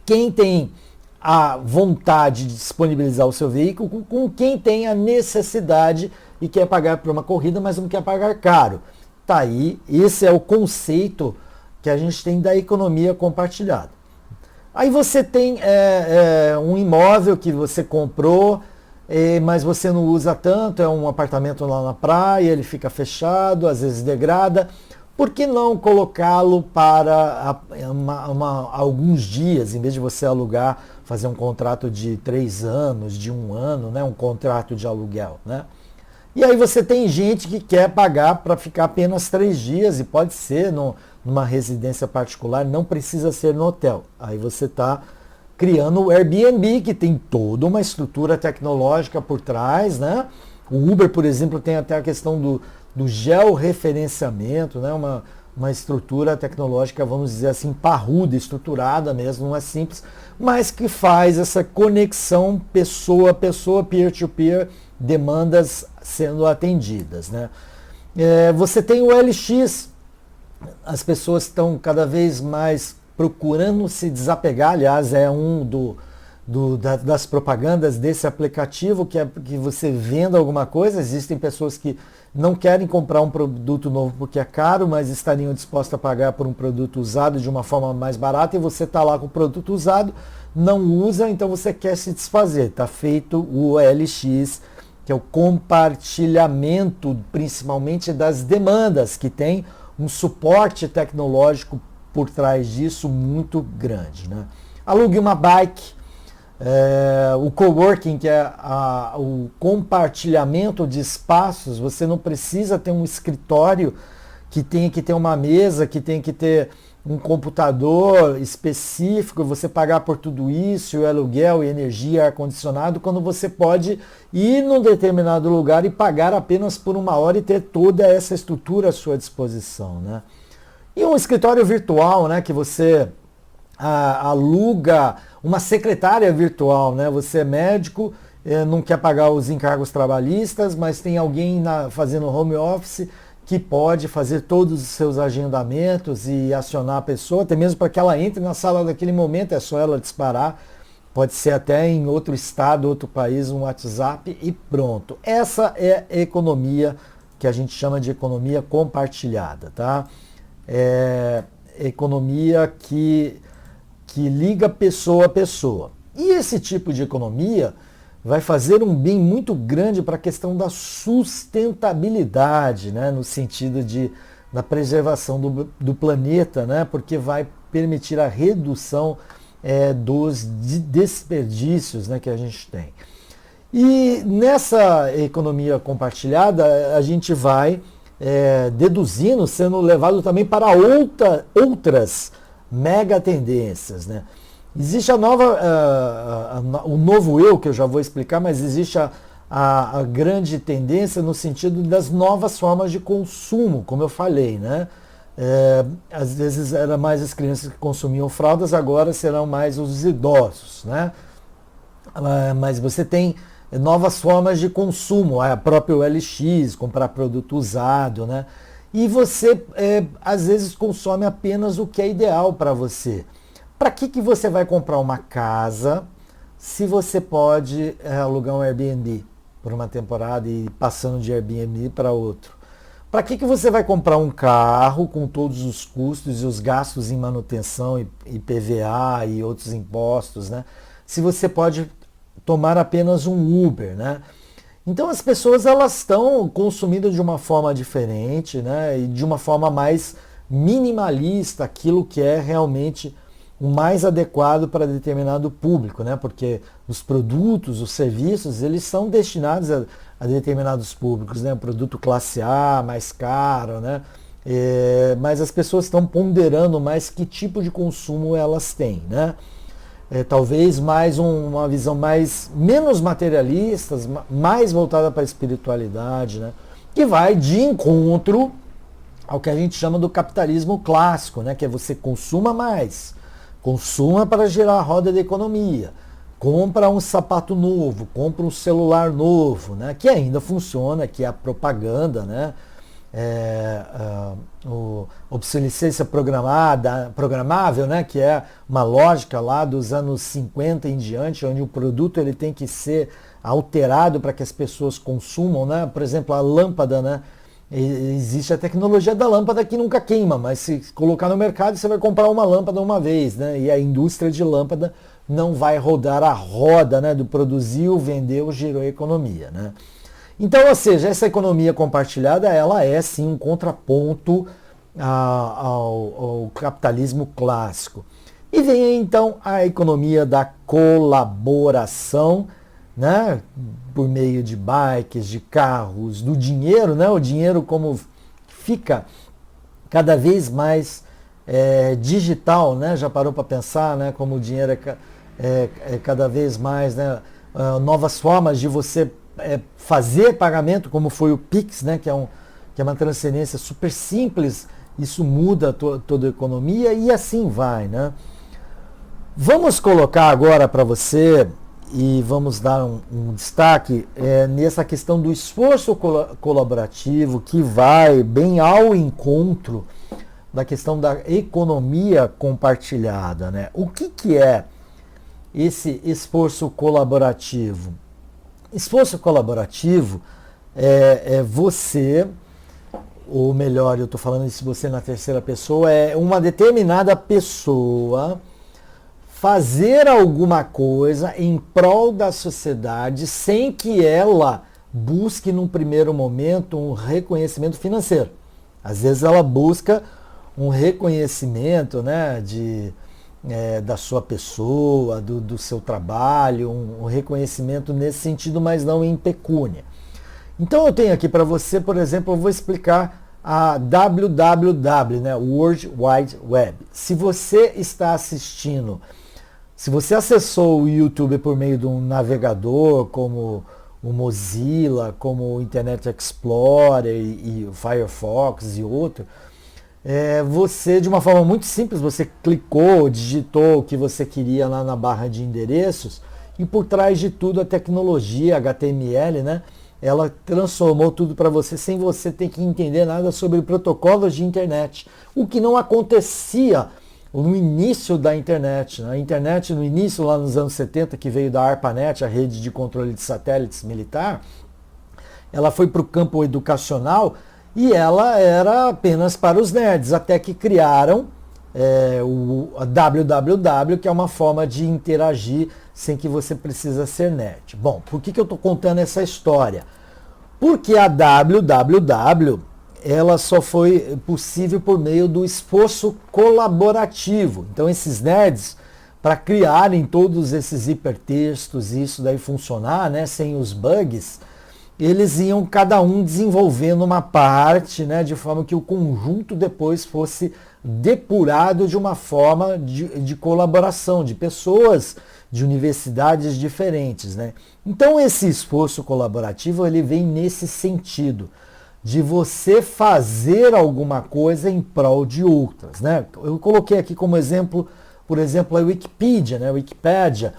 Quem tem a vontade de disponibilizar o seu veículo com quem tem a necessidade e quer pagar por uma corrida, mas não quer pagar caro. Tá aí, esse é o conceito que a gente tem da economia compartilhada. Aí você tem um imóvel que você comprou, mas você não usa tanto, é um apartamento lá na praia, ele fica fechado, às vezes degrada. Por que não colocá-lo para alguns dias, em vez de você alugar, fazer um contrato de 3 anos, de 1 ano, né, um contrato de aluguel, né? E aí você tem gente que quer pagar para ficar apenas 3 dias, e pode ser numa residência particular, não precisa ser no hotel. Aí você está criando o Airbnb, que tem toda uma estrutura tecnológica por trás, né? O Uber, por exemplo, tem até a questão do georreferenciamento, né? Uma estrutura tecnológica, vamos dizer assim, parruda, estruturada mesmo, não é simples, mas que faz essa conexão pessoa a pessoa, peer-to-peer, demandas sendo atendidas, né? Você tem o LX, as pessoas estão cada vez mais procurando se desapegar, aliás, é das propagandas desse aplicativo, que você venda alguma coisa. Existem pessoas que não querem comprar um produto novo porque é caro, mas estariam dispostas a pagar por um produto usado de uma forma mais barata, e você está lá com o produto usado, não usa, então você quer se desfazer. Está feito o OLX, que é o compartilhamento, principalmente das demandas, que tem um suporte tecnológico por trás disso muito grande, né? Alugue uma bike, o coworking, que é o compartilhamento de espaços. Você não precisa ter um escritório que tenha que ter uma mesa, que tenha que ter um computador específico, você pagar por tudo isso, o aluguel, energia, ar-condicionado, quando você pode ir num determinado lugar e pagar apenas por 1 hora e ter toda essa estrutura à sua disposição, né? E um escritório virtual, né, que você aluga uma secretária virtual, né? Você é médico, não quer pagar os encargos trabalhistas, mas tem alguém fazendo home office que pode fazer todos os seus agendamentos e acionar a pessoa, até mesmo para que ela entre na sala naquele momento, é só ela disparar, pode ser até em outro estado, outro país, um WhatsApp e pronto. Essa é a economia que a gente chama de economia compartilhada, tá? Economia que liga pessoa a pessoa. E esse tipo de economia vai fazer um bem muito grande para a questão da sustentabilidade, né? No sentido da preservação do planeta, né? Porque vai permitir a redução dos desperdícios, né, que a gente tem. E nessa economia compartilhada, a gente vai deduzindo, sendo levado também para outras mega tendências, né? Existe o novo eu, que eu já vou explicar, mas existe a grande tendência no sentido das novas formas de consumo, como eu falei, né? Às vezes eram mais as crianças que consumiam fraldas, agora serão mais os idosos, né? Mas você tem novas formas de consumo, a própria OLX, comprar produto usado, né? E você às vezes consome apenas o que é ideal para você. Para que você vai comprar uma casa se você pode alugar um Airbnb por uma temporada e ir passando de Airbnb para outro? Para que você vai comprar um carro com todos os custos e os gastos em manutenção e PVA e outros impostos, né? Se você pode tomar apenas um Uber, né? Então as pessoas elas estão consumindo de uma forma diferente, né? E de uma forma mais minimalista, aquilo que é realmente o mais adequado para determinado público, né? Porque os produtos, os serviços, eles são destinados a determinados públicos, né? Produto classe A, mais caro, né? Mas as pessoas estão ponderando mais que tipo de consumo elas têm, né? Talvez mais uma visão menos materialista, mais voltada para a espiritualidade, né? Que vai de encontro ao que a gente chama do capitalismo clássico, né? Que é você consuma mais, consuma para gerar a roda da economia, compra um sapato novo, compra um celular novo, né? Que ainda funciona, que é a propaganda, né? Obsolescência programável, né, que é uma lógica lá dos anos 50 em diante, onde o produto ele tem que ser alterado para que as pessoas consumam, né? Por exemplo, a lâmpada, né? Existe a tecnologia da lâmpada que nunca queima, mas se colocar no mercado você vai comprar uma lâmpada uma vez, né? E a indústria de lâmpada não vai rodar a roda, né, do produziu, vendeu, gerou economia, né? Então, ou seja, essa economia compartilhada, ela é sim um contraponto ao capitalismo clássico. E vem então a economia da colaboração, né, por meio de bikes, de carros, do dinheiro, né, o dinheiro como fica cada vez mais digital, né, já parou para pensar, né, como o dinheiro é cada vez mais, né, novas formas de você fazer pagamento, como foi o Pix, né, que é uma transferência super simples, isso muda toda a economia e assim vai, né? Vamos colocar agora para você e vamos dar um destaque nessa questão do esforço colaborativo que vai bem ao encontro da questão da economia compartilhada, né? O que é esse esforço colaborativo? Esforço colaborativo é você, ou melhor, eu estou falando isso você na terceira pessoa, é uma determinada pessoa fazer alguma coisa em prol da sociedade sem que ela busque num primeiro momento um reconhecimento financeiro. Às vezes ela busca um reconhecimento, né, da sua pessoa, do seu trabalho, um reconhecimento nesse sentido, mas não em pecúnia. Então eu tenho aqui para você, por exemplo, eu vou explicar a www, né, World Wide Web. Se você está assistindo, se você acessou o YouTube por meio de um navegador como o Mozilla, como o Internet Explorer e o Firefox e outro, você, de uma forma muito simples, você clicou, digitou o que você queria lá na barra de endereços e por trás de tudo a tecnologia HTML, né, ela transformou tudo para você sem você ter que entender nada sobre protocolos de internet, o que não acontecia no início da internet. A internet no início, lá nos anos 70, que veio da ARPANET, a rede de controle de satélites militar, ela foi para o campo educacional e ela era apenas para os nerds, até que criaram a www, que é uma forma de interagir sem que você precisa ser nerd. Bom, por que eu estou contando essa história? Porque a www ela só foi possível por meio do esforço colaborativo. Então esses nerds, para criarem todos esses hipertextos e isso daí funcionar, né, sem os bugs, eles iam cada um desenvolvendo uma parte, né, de forma que o conjunto depois fosse depurado de uma forma de colaboração, de pessoas de universidades diferentes, né? Então esse esforço colaborativo ele vem nesse sentido, de você fazer alguma coisa em prol de outras, né? Eu coloquei aqui como exemplo, por exemplo, a Wikipedia, né? A Wikipédia,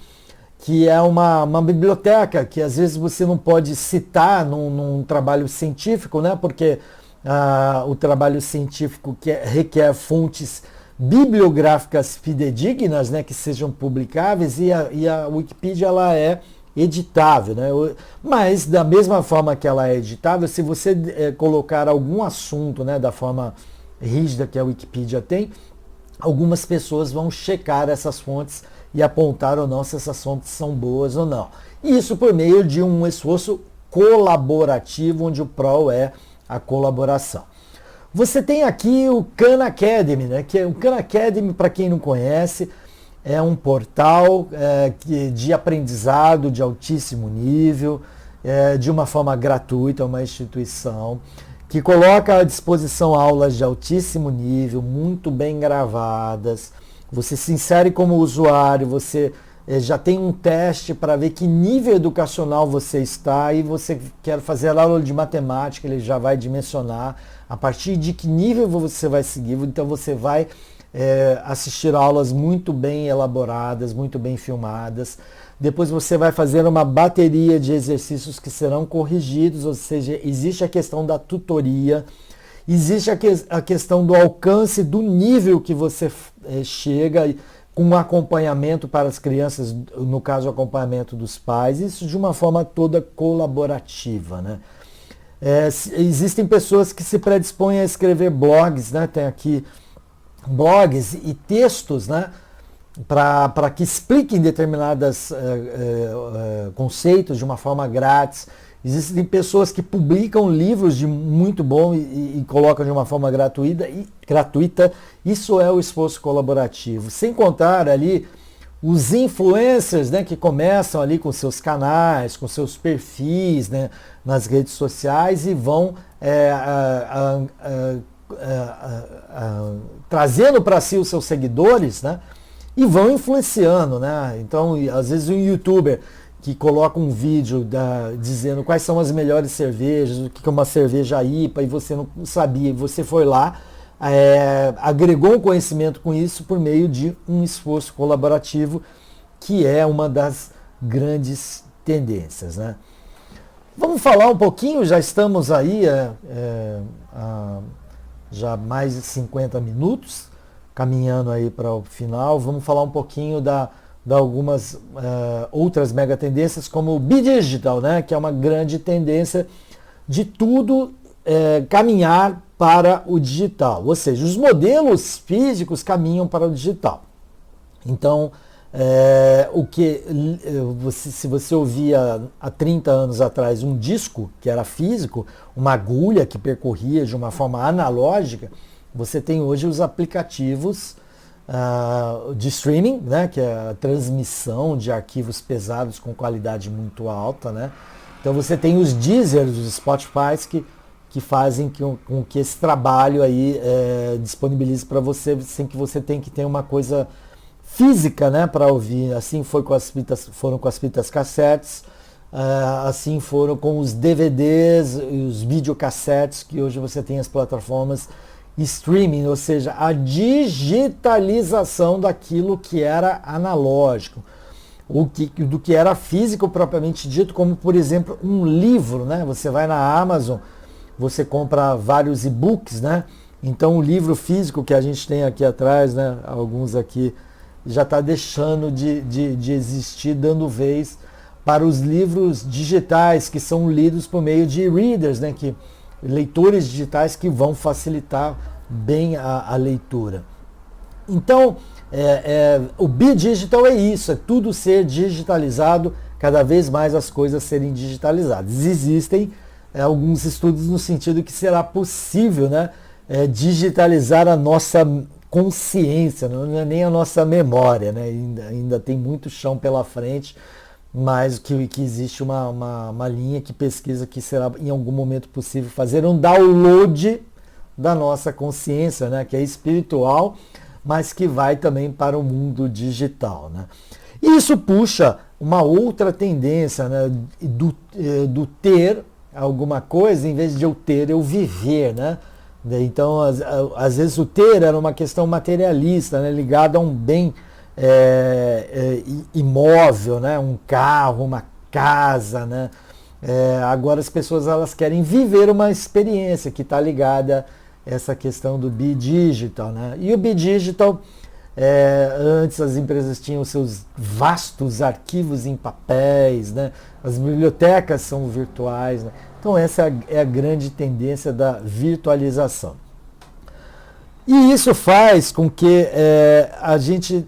que é uma biblioteca que às vezes você não pode citar num trabalho científico, né? Porque o trabalho científico requer fontes bibliográficas fidedignas, né? Que sejam publicáveis e a Wikipedia ela é editável, né? Mas da mesma forma que ela é editável, se você colocar algum assunto, né, da forma rígida que a Wikipedia tem, algumas pessoas vão checar essas fontes e apontar ou não se essas fontes são boas ou não. E isso por meio de um esforço colaborativo, onde o pro é a colaboração. Você tem aqui o Khan Academy, né? Que é o Khan Academy, para quem não conhece, é um portal de aprendizado de altíssimo nível, de uma forma gratuita, uma instituição que coloca à disposição aulas de altíssimo nível, muito bem gravadas. Você se insere como usuário, você já tem um teste para ver que nível educacional você está e você quer fazer a aula de matemática, ele já vai dimensionar a partir de que nível você vai seguir. Então você vai assistir aulas muito bem elaboradas, muito bem filmadas. Depois você vai fazer uma bateria de exercícios que serão corrigidos, ou seja, existe a questão da tutoria, existe a questão do alcance do nível que você chega, com um acompanhamento para as crianças, no caso o acompanhamento dos pais, isso de uma forma toda colaborativa, né? Existem pessoas que se predispõem a escrever blogs, né? Tem aqui blogs e textos, né? Para que expliquem determinados conceitos de uma forma grátis. Existem pessoas que publicam livros de muito bom e colocam de uma forma gratuita. Isso é o esforço colaborativo. Sem contar ali os influencers, né, que começam ali com seus canais, com seus perfis, né, nas redes sociais e vão trazendo para si os seus seguidores, né, e vão influenciando, né? Então, às vezes um youtuber que coloca um vídeo dizendo quais são as melhores cervejas, o que é uma cerveja IPA, e você não sabia, e você foi lá, agregou um conhecimento com isso por meio de um esforço colaborativo, que é uma das grandes tendências, né? Vamos falar um pouquinho, já estamos aí já mais de 50 minutos, caminhando aí para o final. Vamos falar um pouquinho da algumas outras mega tendências, como o Bidigital, né, que é uma grande tendência de tudo caminhar para o digital, ou seja, os modelos físicos caminham para o digital. Então, se você ouvia há 30 anos atrás um disco que era físico, uma agulha que percorria de uma forma analógica, você tem hoje os aplicativos de streaming, né, que é a transmissão de arquivos pesados com qualidade muito alta, né? Então você tem os Deezers, os Spotify que fazem com que esse trabalho aí disponibilize para você, sem que você tenha que ter uma coisa física, né, para ouvir. Assim foram com as fitas cassetes, assim foram com os DVDs e os videocassetes, que hoje você tem as plataformas streaming, ou seja, a digitalização daquilo que era analógico, do que era físico propriamente dito, como por exemplo um livro, né? Você vai na Amazon, você compra vários e-books, né? Então o livro físico que a gente tem aqui atrás, né? Alguns aqui já está deixando de existir, dando vez para os livros digitais, que são lidos por meio de readers, né? Leitores digitais que vão facilitar bem a leitura. Então, o Bidigital é isso, é tudo ser digitalizado, cada vez mais as coisas serem digitalizadas. Existem alguns estudos no sentido que será possível, né, digitalizar a nossa consciência, não é nem a nossa memória, né? Ainda tem muito chão pela frente, mas que existe uma linha que pesquisa que será em algum momento possível fazer um download da nossa consciência, né, que é espiritual, mas que vai também para o mundo digital, né? E isso puxa uma outra tendência, né, do ter alguma coisa, em vez de eu ter, eu viver, né? Então, às vezes o ter era uma questão materialista, né, ligada a um bem imóvel, né, um carro, uma casa, né? Agora as pessoas elas querem viver uma experiência que está ligada a essa questão do Bidigital, né? E o Bidigital, antes as empresas tinham seus vastos arquivos em papéis, né? As bibliotecas são virtuais, né? Então essa é a grande tendência da virtualização. E isso faz com que a gente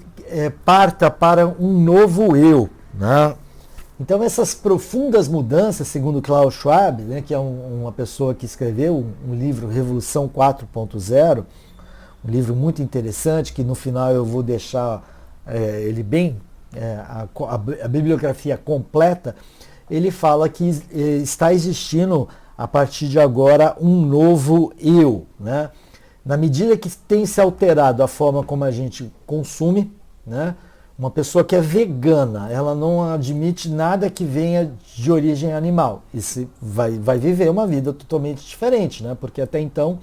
parta para um novo eu, né? Então essas profundas mudanças, segundo Klaus Schwab, né, que é uma pessoa que escreveu um livro Revolução 4.0, um livro muito interessante, que no final eu vou deixar ele bem, a bibliografia completa, ele fala que está existindo a partir de agora um novo eu, né? Na medida que tem se alterado a forma como a gente consome, né? Uma pessoa que é vegana, ela não admite nada que venha de origem animal. E vai viver uma vida totalmente diferente, né? Porque até então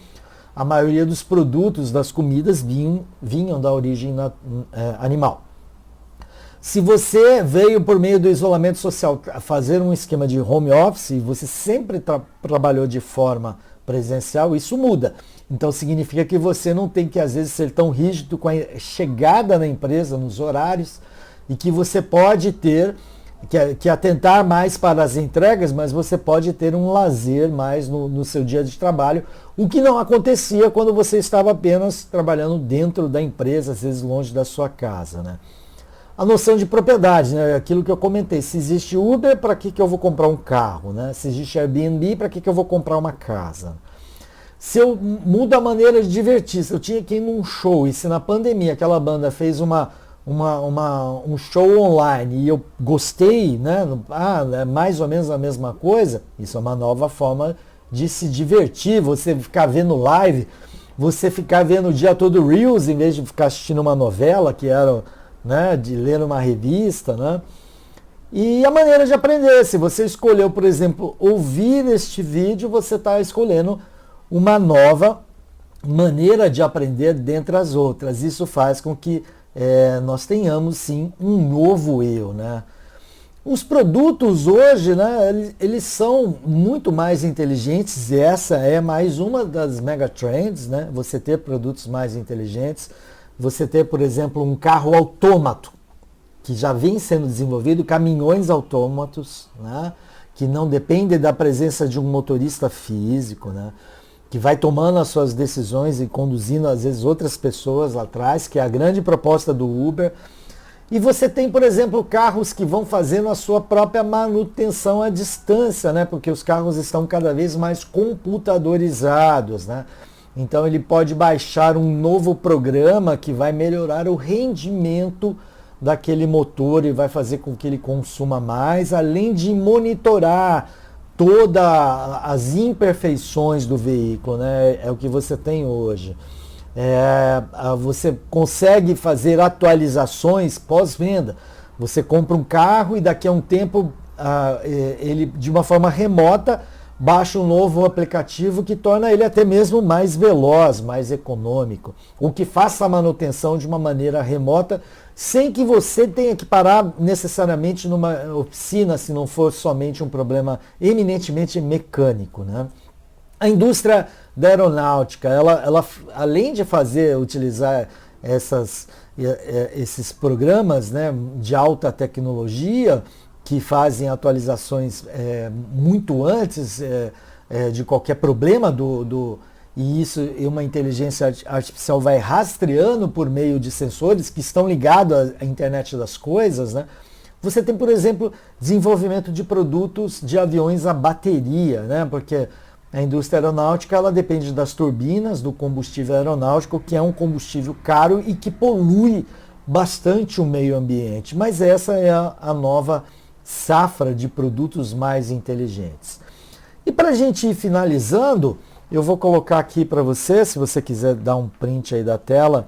a maioria dos produtos, das comidas vinham da origem animal. Se você veio por meio do isolamento social fazer um esquema de home office e você sempre trabalhou de forma presencial, isso muda. Então significa que você não tem que às vezes ser tão rígido com a chegada na empresa, nos horários, e que você pode ter que atentar mais para as entregas, mas você pode ter um lazer mais no seu dia de trabalho, o que não acontecia quando você estava apenas trabalhando dentro da empresa, às vezes longe da sua casa, né? A noção de propriedade, né? Aquilo que eu comentei, se existe Uber, para que eu vou comprar um carro, né? Se existe Airbnb, para que eu vou comprar uma casa? Se eu mudo a maneira de divertir, se eu tinha que ir num show, e se na pandemia aquela banda fez um show online e eu gostei, né? É mais ou menos a mesma coisa, isso é uma nova forma de se divertir, você ficar vendo live, você ficar vendo o dia todo Reels, em vez de ficar assistindo uma novela, que era, né, de ler uma revista, né? E a maneira de aprender, se você escolheu, por exemplo, ouvir este vídeo, você está escolhendo uma nova maneira de aprender dentre as outras. Isso faz com que nós tenhamos, sim, um novo eu, né? Os produtos hoje, né, eles são muito mais inteligentes, e essa é mais uma das megatrends, né? Você ter produtos mais inteligentes, você ter, por exemplo, um carro autômato, que já vem sendo desenvolvido, caminhões autômatos, né, que não dependem da presença de um motorista físico, né, que vai tomando as suas decisões e conduzindo, às vezes, outras pessoas lá atrás, que é a grande proposta do Uber. E você tem, por exemplo, carros que vão fazendo a sua própria manutenção à distância, né, porque os carros estão cada vez mais computadorizados, né. Então ele pode baixar um novo programa que vai melhorar o rendimento daquele motor e vai fazer com que ele consuma mais, além de monitorar todas as imperfeições do veículo, né? É o que você tem hoje. Você consegue fazer atualizações pós-venda. Você compra um carro e daqui a um tempo ele, de uma forma remota, baixa um novo aplicativo que torna ele até mesmo mais veloz, mais econômico, ou que faça a manutenção de uma maneira remota, sem que você tenha que parar necessariamente numa oficina, se não for somente um problema eminentemente mecânico, né? A indústria da aeronáutica, ela além de utilizar esses programas, né, de alta tecnologia, que fazem atualizações muito antes de qualquer problema e isso, uma inteligência artificial vai rastreando por meio de sensores que estão ligados à internet das coisas, né? Você tem, por exemplo, desenvolvimento de produtos de aviões a bateria, né? Porque a indústria aeronáutica ela depende das turbinas, do combustível aeronáutico, que é um combustível caro e que polui bastante o meio ambiente. Mas essa é a nova safra de produtos mais inteligentes. E para a gente ir finalizando, eu vou colocar aqui para você, se você quiser dar um print aí da tela,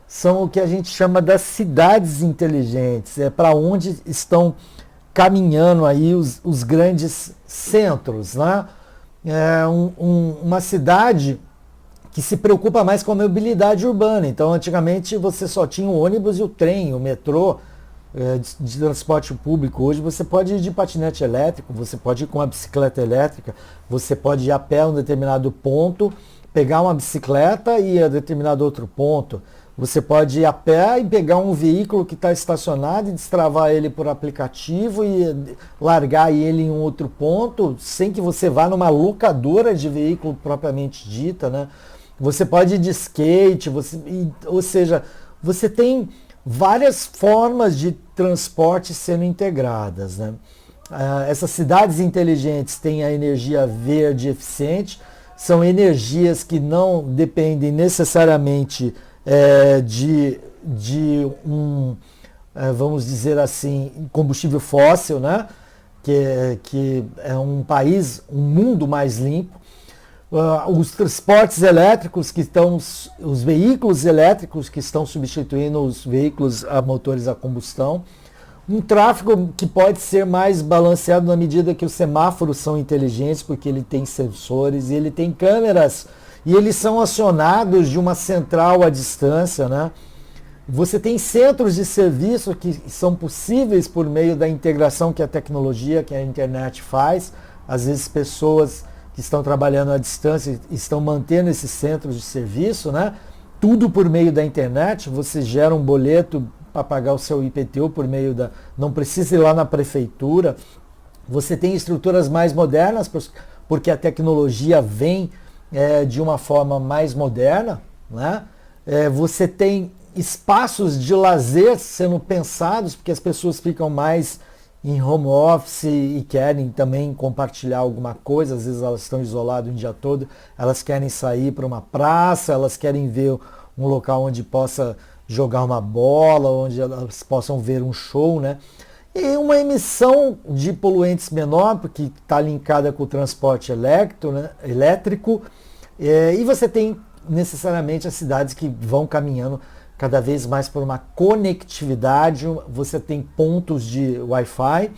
são o que a gente chama das cidades inteligentes, para onde estão caminhando aí os grandes centros, né? Uma cidade que se preocupa mais com a mobilidade urbana. Então, antigamente você só tinha o ônibus e o trem, o metrô, de transporte público. Hoje você pode ir de patinete elétrico, você pode ir com uma bicicleta elétrica, você pode ir a pé a um determinado ponto, pegar uma bicicleta e ir a determinado outro ponto. Você pode ir a pé e pegar um veículo que está estacionado e destravar ele por aplicativo e largar ele em um outro ponto, sem que você vá numa locadora de veículo propriamente dita, né? Você pode ir de skate, ou seja, você tem várias formas de transporte sendo integradas, né? essas cidades inteligentes têm a energia verde eficiente, são energias que não dependem necessariamente de um, vamos dizer assim, combustível fóssil, né? Que é um país, um mundo mais limpo. Os transportes elétricos os veículos elétricos que estão substituindo os veículos a motores a combustão. Um tráfego que pode ser mais balanceado na medida que os semáforos são inteligentes, porque ele tem sensores e ele tem câmeras e eles são acionados de uma central à distância, né? Você tem centros de serviço que são possíveis por meio da integração que a tecnologia, que a internet faz. Às vezes pessoas que estão trabalhando à distância estão mantendo esses centros de serviço, né? Tudo por meio da internet. Você gera um boleto para pagar o seu IPTU por meio da... Não precisa ir lá na prefeitura. Você tem estruturas mais modernas, porque a tecnologia vem de uma forma mais moderna, né? Você tem espaços de lazer sendo pensados, porque as pessoas ficam mais em home office e querem também compartilhar alguma coisa, às vezes elas estão isoladas o dia todo, elas querem sair para uma praça, elas querem ver um local onde possa jogar uma bola, onde elas possam ver um show, né? E uma emissão de poluentes menor, porque está linkada com o transporte elétrico, e você tem necessariamente as cidades que vão caminhando cada vez mais por uma conectividade, você tem pontos de Wi-Fi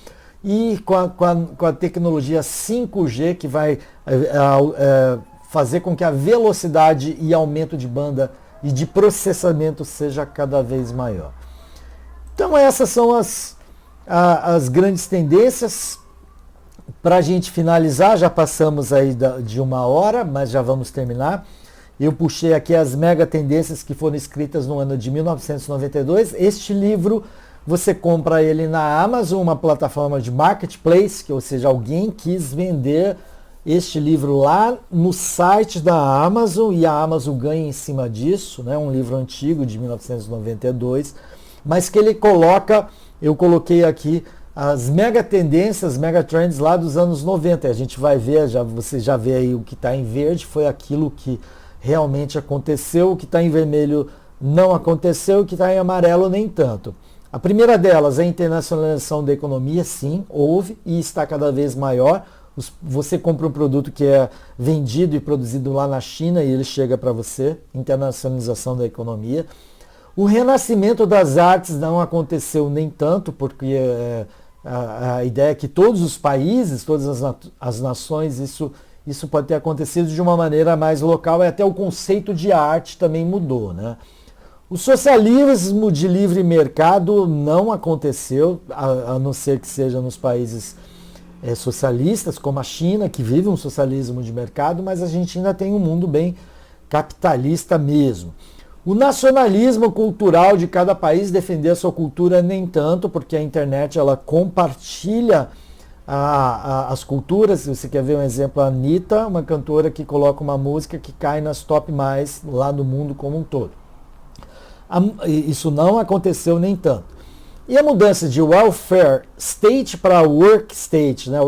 e com a tecnologia 5G que vai fazer com que a velocidade e aumento de banda e de processamento seja cada vez maior. Então essas são as grandes tendências. Para a gente finalizar, já passamos aí de 1 hora, mas já vamos terminar. Eu puxei aqui as mega tendências que foram escritas no ano de 1992. Este livro, você compra ele na Amazon, uma plataforma de marketplace, ou seja, alguém quis vender este livro lá no site da Amazon e a Amazon ganha em cima disso, né? Um livro antigo de 1992, mas que ele coloca, eu coloquei aqui as mega tendências, mega trends lá dos anos 90. A gente vai ver, você já vê aí o que está em verde, foi aquilo que realmente aconteceu, o que está em vermelho não aconteceu, o que está em amarelo nem tanto. A primeira delas é a internacionalização da economia, sim, houve e está cada vez maior. Você compra um produto que é vendido e produzido lá na China e ele chega para você, internacionalização da economia. O renascimento das artes não aconteceu nem tanto, porque a ideia é que todos os países, todas as nações, isso pode ter acontecido de uma maneira mais local e até o conceito de arte também mudou, né? O socialismo de livre mercado não aconteceu, a não ser que seja nos países socialistas, como a China, que vive um socialismo de mercado, mas a gente ainda tem um mundo bem capitalista mesmo. O nacionalismo cultural de cada país, defender a sua cultura nem tanto, porque a internet ela compartilha as culturas. Se você quer ver um exemplo, a Anitta, uma cantora que coloca uma música que cai nas top mais lá no mundo como um todo. Isso não aconteceu nem tanto. E a mudança de welfare state para work state, né?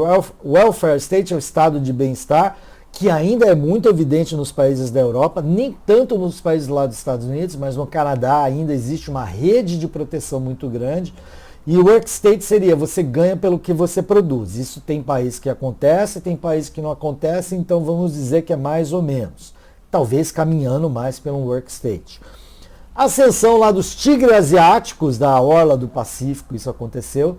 Welfare state é o estado de bem-estar, que ainda é muito evidente nos países da Europa, nem tanto nos países lá dos Estados Unidos, mas no Canadá ainda existe uma rede de proteção muito grande. E o work state seria, você ganha pelo que você produz. Isso tem país que acontece, tem país que não acontece, então vamos dizer que é mais ou menos. Talvez caminhando mais pelo work state. A ascensão lá dos tigres asiáticos da orla do Pacífico, isso aconteceu.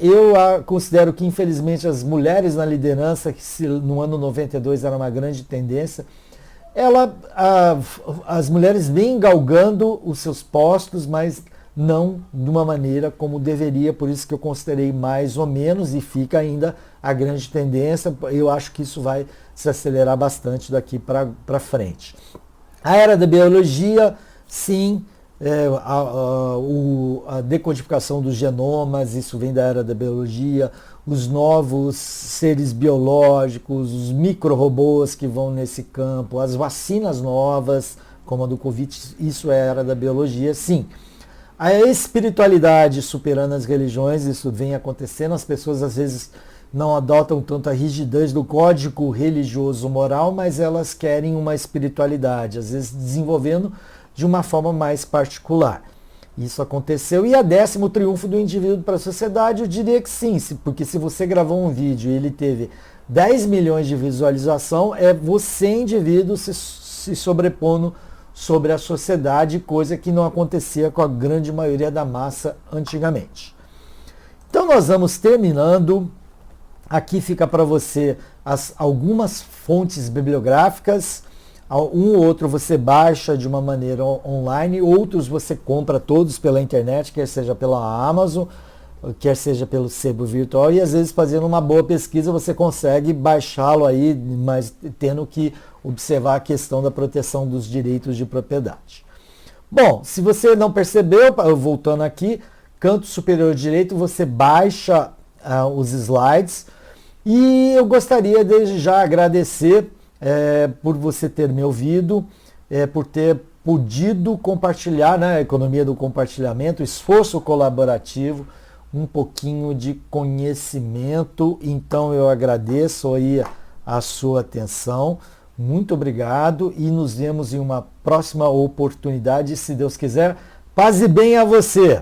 Eu considero que, infelizmente, as mulheres na liderança, que no ano 92 era uma grande tendência, as mulheres vêm galgando os seus postos, mas não de uma maneira como deveria, por isso que eu considerei mais ou menos, e fica ainda a grande tendência. Eu acho que isso vai se acelerar bastante daqui para frente. A era da biologia, sim, a decodificação dos genomas, isso vem da era da biologia, os novos seres biológicos, os micro-robôs que vão nesse campo, as vacinas novas, como a do Covid, isso é a era da biologia, sim. A espiritualidade superando as religiões, isso vem acontecendo, as pessoas às vezes não adotam tanto a rigidez do código religioso moral, mas elas querem uma espiritualidade, às vezes desenvolvendo de uma forma mais particular. Isso aconteceu. E a 10º triunfo do indivíduo para a sociedade, eu diria que sim, porque se você gravou um vídeo e ele teve 10 milhões de visualização, é você, indivíduo, se sobrepondo sobre a sociedade, coisa que não acontecia com a grande maioria da massa antigamente. Então nós vamos terminando. Aqui fica para você algumas fontes bibliográficas. Um ou outro você baixa de uma maneira online, outros você compra todos pela internet, quer seja pela Amazon, quer seja pelo sebo virtual, e às vezes fazendo uma boa pesquisa você consegue baixá-lo aí, mas tendo que observar a questão da proteção dos direitos de propriedade. Bom, se você não percebeu, voltando aqui, canto superior direito, você baixa os slides, e eu gostaria desde já agradecer por você ter me ouvido, por ter podido compartilhar, né, a economia do compartilhamento, esforço colaborativo, um pouquinho de conhecimento. Então eu agradeço aí a sua atenção, muito obrigado e nos vemos em uma próxima oportunidade, se Deus quiser. Paz e bem a você!